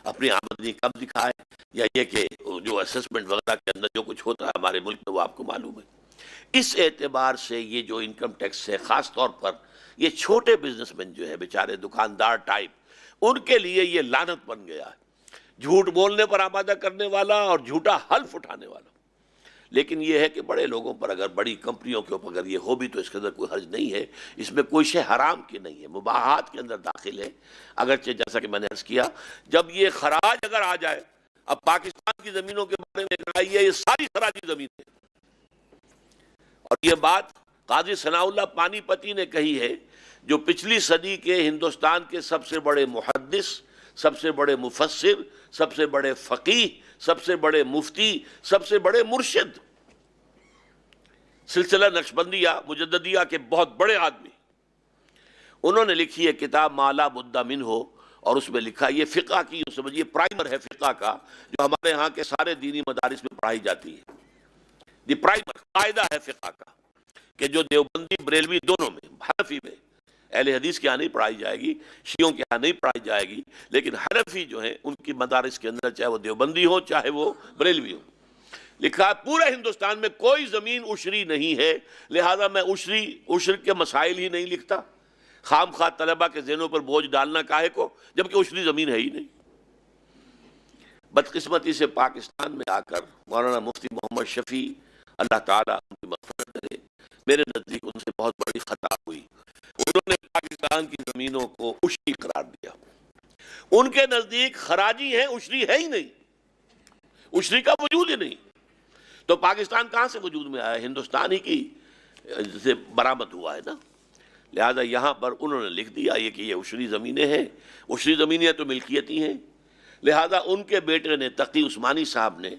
اپنی آمدنی کم دکھائے، یا یہ کہ جو اسسمنٹ وغیرہ کے اندر جو کچھ ہوتا ہے ہمارے ملک میں وہ آپ کو معلوم ہے۔ اس اعتبار سے یہ جو انکم ٹیکس ہے، خاص طور پر یہ چھوٹے بزنس مین جو ہے بیچارے دکاندار ٹائپ، ان کے لیے یہ لعنت بن گیا ہے، جھوٹ بولنے پر آمادہ کرنے والا اور جھوٹا حلف اٹھانے والا۔ لیکن یہ ہے کہ بڑے لوگوں پر، اگر بڑی کمپنیوں کے اوپر اگر یہ ہو بھی تو اس کے اندر کوئی حرج نہیں ہے، اس میں کوئی شے حرام کی نہیں ہے، مباحات کے اندر داخل ہے۔ اگرچہ جیسا کہ میں نے عرض کیا، جب یہ خراج اگر آ جائے، اب پاکستان کی زمینوں کے بارے میں کہا یہ ساری خراجی زمین ہے، اور یہ بات قاضی ثناء اللہ پانی پتی نے کہی ہے، جو پچھلی صدی کے ہندوستان کے سب سے بڑے محدث، سب سے بڑے مفسر، سب سے بڑے فقیہ، سب سے بڑے مفتی، سب سے بڑے مرشد، سلسلہ نقشبندیہ مجددیہ کے بہت بڑے آدمی، انہوں نے لکھی ہے کتاب ما لا بد منہ، اور اس میں لکھا یہ فقہ کی سمجھیے پرائمر ہے فقہ کا، جو ہمارے ہاں کے سارے دینی مدارس میں پڑھائی جاتی ہے۔ دی پرائمر قاعدہ ہے فقہ کا، کہ جو دیوبندی بریلوی دونوں میں، حنفی میں اہل حدیث کے ہاں نہیں پڑھائی جائے گی، شیعوں کے ہاں نہیں پڑھائی جائے گی، لیکن حنفی جو ہیں ان کی مدارس کے اندر چاہے وہ دیوبندی ہو چاہے وہ بریلوی ہو، لکھا پورے ہندوستان میں کوئی زمین عشری نہیں ہے، لہذا میں عشر کے مسائل ہی نہیں لکھتا، خام خواہ طلبہ کے ذہنوں پر بوجھ ڈالنا کاہے کو، جبکہ عشری زمین ہے ہی نہیں۔ بدقسمتی سے پاکستان میں آ کر مولانا مفتی محمد شفیع، اللہ تعالیٰ ان کی مغفرت کرے، میرے نزدیک ان سے بہت بڑی خطا ہوئی، انہوں نے پاکستان کی زمینوں کو عشری قرار دیا۔ ان کے نزدیک خراجی ہیں، عشری ہے ہی نہیں، عشری کا وجود ہی نہیں، تو پاکستان کہاں سے وجود میں آیا؟ ہندوستان ہی کی سے برآمد ہوا ہے نا، لہذا یہاں پر انہوں نے لکھ دیا یہ کہ یہ عشری زمینیں ہیں، عشری زمینیں تو ملکیتی ہیں، لہذا ان کے بیٹے نے تقی عثمانی صاحب نے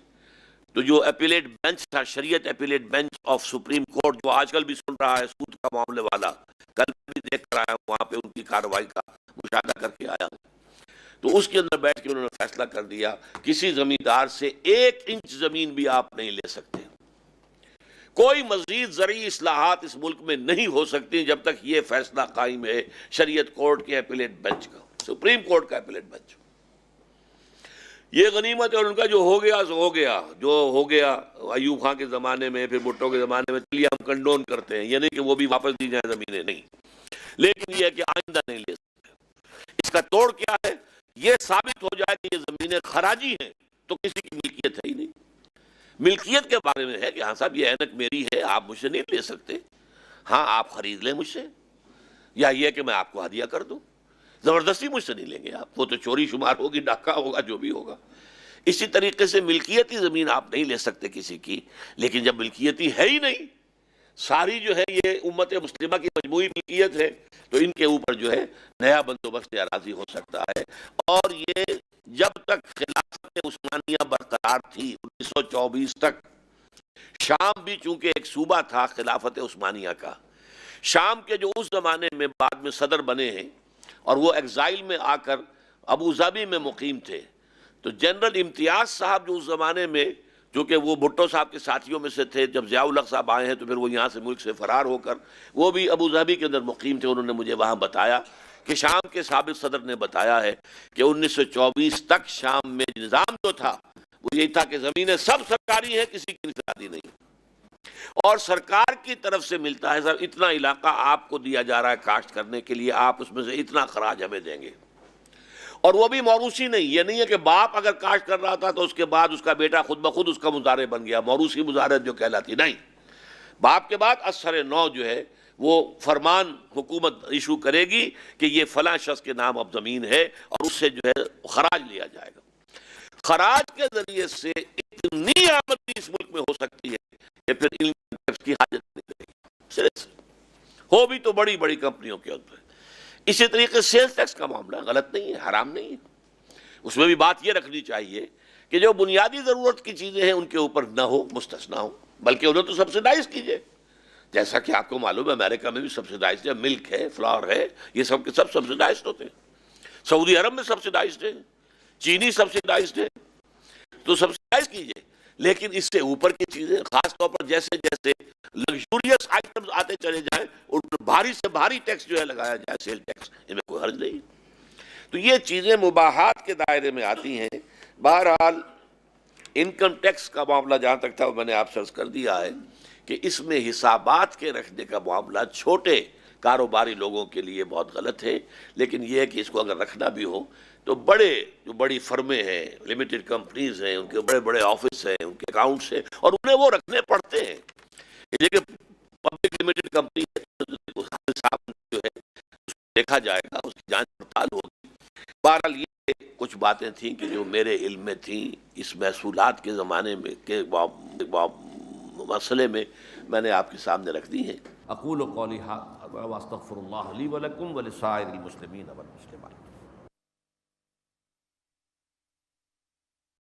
تو جو اپیلیٹ بینچ تھا، شریعت appellate bench of supreme court, جو آج کل بھی سن رہا ہے سود کا معاملے والا، کل بھی دیکھ کر آیا ہوں، وہاں پہ ان کی کارروائی کا مشاہدہ کر کے آیا ہوں، تو اس کے اندر بیٹھ کے انہوں نے فیصلہ کر دیا کسی زمیندار سے 1 انچ زمین بھی آپ نہیں لے سکتے، کوئی مزید زرعی اصلاحات اس ملک میں نہیں ہو سکتی جب تک یہ فیصلہ قائم ہے شریعت کورٹ کے اپیلیٹ بینچ کا، سپریم کورٹ کا اپیلیٹ بینچ۔ یہ غنیمت ہے، اور ان کا جو ہو گیا سو ہو گیا، جو ہو گیا ایوب خان کے زمانے میں، پھر بھٹو کے زمانے میں، چلیے ہم کنڈون کرتے ہیں، یہ نہیں کہ وہ بھی واپس دی جائیں زمینیں، نہیں، لیکن یہ ہے کہ آئندہ نہیں لے سکتے۔ اس کا توڑ کیا ہے؟ یہ ثابت ہو جائے کہ یہ زمینیں خراجی ہیں تو کسی کی ملکیت ہے ہی نہیں۔ ملکیت کے بارے میں ہے کہ ہاں صاحب یہ اینک میری ہے، آپ مجھ سے نہیں لے سکتے، ہاں آپ خرید لیں مجھ سے، یا یہ کہ میں آپ کو ہدیہ کر دوں، زبردستی مجھ سے نہیں لیں گے آپ، وہ تو چوری شمار ہوگی، ڈاکہ ہوگا، جو بھی ہوگا۔ اسی طریقے سے ملکیتی زمین آپ نہیں لے سکتے کسی کی، لیکن جب ملکیتی ہے ہی نہیں، ساری جو ہے یہ امت مسلمہ کی مجموعی ملکیت ہے، تو ان کے اوپر جو ہے نیا بندوبست اراضی ہو سکتا ہے، اور یہ جب تک خلافت عثمانیہ برقرار تھی 1924 تک، شام بھی چونکہ ایک صوبہ تھا خلافت عثمانیہ کا، شام کے جو اس زمانے میں بعد میں صدر بنے ہیں اور وہ ایگزائل میں آ کر ابو ظبی میں مقیم تھے، تو جنرل امتیاز صاحب جو اس زمانے میں، چونکہ وہ بھٹو صاحب کے ساتھیوں میں سے تھے، جب ضیاء الحق صاحب آئے ہیں تو پھر وہ یہاں سے ملک سے فرار ہو کر وہ بھی ابو ظبی کے اندر مقیم تھے، انہوں نے مجھے وہاں بتایا کہ شام کے سابق صدر نے بتایا ہے کہ 1924 تک شام میں نظام جو تھا وہ یہی تھا کہ زمینیں سب سرکاری ہیں، کسی کی انفرادی نہیں، اور سرکار کی طرف سے ملتا ہے صاحب اتنا علاقہ آپ کو دیا جا رہا ہے کاشت کرنے کے لیے، آپ اس میں سے اتنا خراج ہمیں دیں گے، اور وہ بھی موروثی نہیں، یہ نہیں ہے کہ باپ اگر کاشت کر رہا تھا تو اس کے بعد اس کا بیٹا خود بخود اس کا مزارع بن گیا، موروثی مزارعت جو کہلاتی، نہیں، باپ کے بعد اثر نو جو ہے وہ فرمان حکومت ایشو کرے گی کہ یہ فلاں شخص کے نام اب زمین ہے، اور اس سے جو ہے خراج لیا جائے گا۔ خراج کے ذریعے سے اتنی آمدنی اس ملک میں ہو سکتی ہے کہ پھر انکم ٹیکس کی حاجت نہیں رہے گی، صرف ہو بھی تو بڑی بڑی کمپنیوں کے اندر۔ اسی طریقے سے سیلز ٹیکس کا معاملہ غلط نہیں ہے، حرام نہیں ہے، اس میں بھی بات یہ رکھنی چاہیے کہ جو بنیادی ضرورت کی چیزیں ہیں ان کے اوپر نہ ہو، مستثنیٰ ہو، بلکہ انہیں تو سبسیڈائز کیجئے، جیسا کہ آپ کو معلوم ہے امریکہ میں بھی سبسیڈائزڈ ہے، ملک ہے، فلاور ہے، یہ سب کے سب سبسیڈائزڈ ہوتے ہیں، سعودی عرب میں سبسیڈائزڈ ہے، چینی سبسیڈائزڈ ہے، تو سبسیڈائز کیجئے، لیکن اس سے اوپر کی چیزیں، خاص طور پر جیسے جیسے لگژوریس آئٹمز آتے چلے جائیں ان پر بھاری سے بھاری ٹیکس جو ہے لگایا جائے، سیل ٹیکس، ان میں کوئی حرج نہیں، تو یہ چیزیں مباحات کے دائرے میں آتی ہیں۔ بہرحال انکم ٹیکس کا معاملہ جہاں تک تھا وہ میں نے آپ سے عرض کر دیا ہے کہ اس میں حسابات کے رکھنے کا معاملہ چھوٹے کاروباری لوگوں کے لیے بہت غلط ہے، لیکن یہ ہے کہ اس کو اگر رکھنا بھی ہو تو جو بڑی فرمیں ہیں، لمیٹڈ کمپنیز ہیں، ان کے بڑے بڑے آفس ہیں، ان کے اکاؤنٹس ہیں، اور انہیں وہ رکھنے پڑتے ہیں، یہ پبلک لمیٹڈ کمپنی حساب جو ہے اس کو دیکھا جائے گا، اس کی جانچ پڑتال ہوگی۔ بہرحال یہ کچھ باتیں تھیں کہ جو میرے علم میں تھیں اس محصولات کے زمانے میں کے مسئلے میں میں نے آپ کے سامنے رکھ دی ہیں۔ اقول قولی ھذا واستغفر اللہ لی ولکم ولسائر المسلمین والمسلمات۔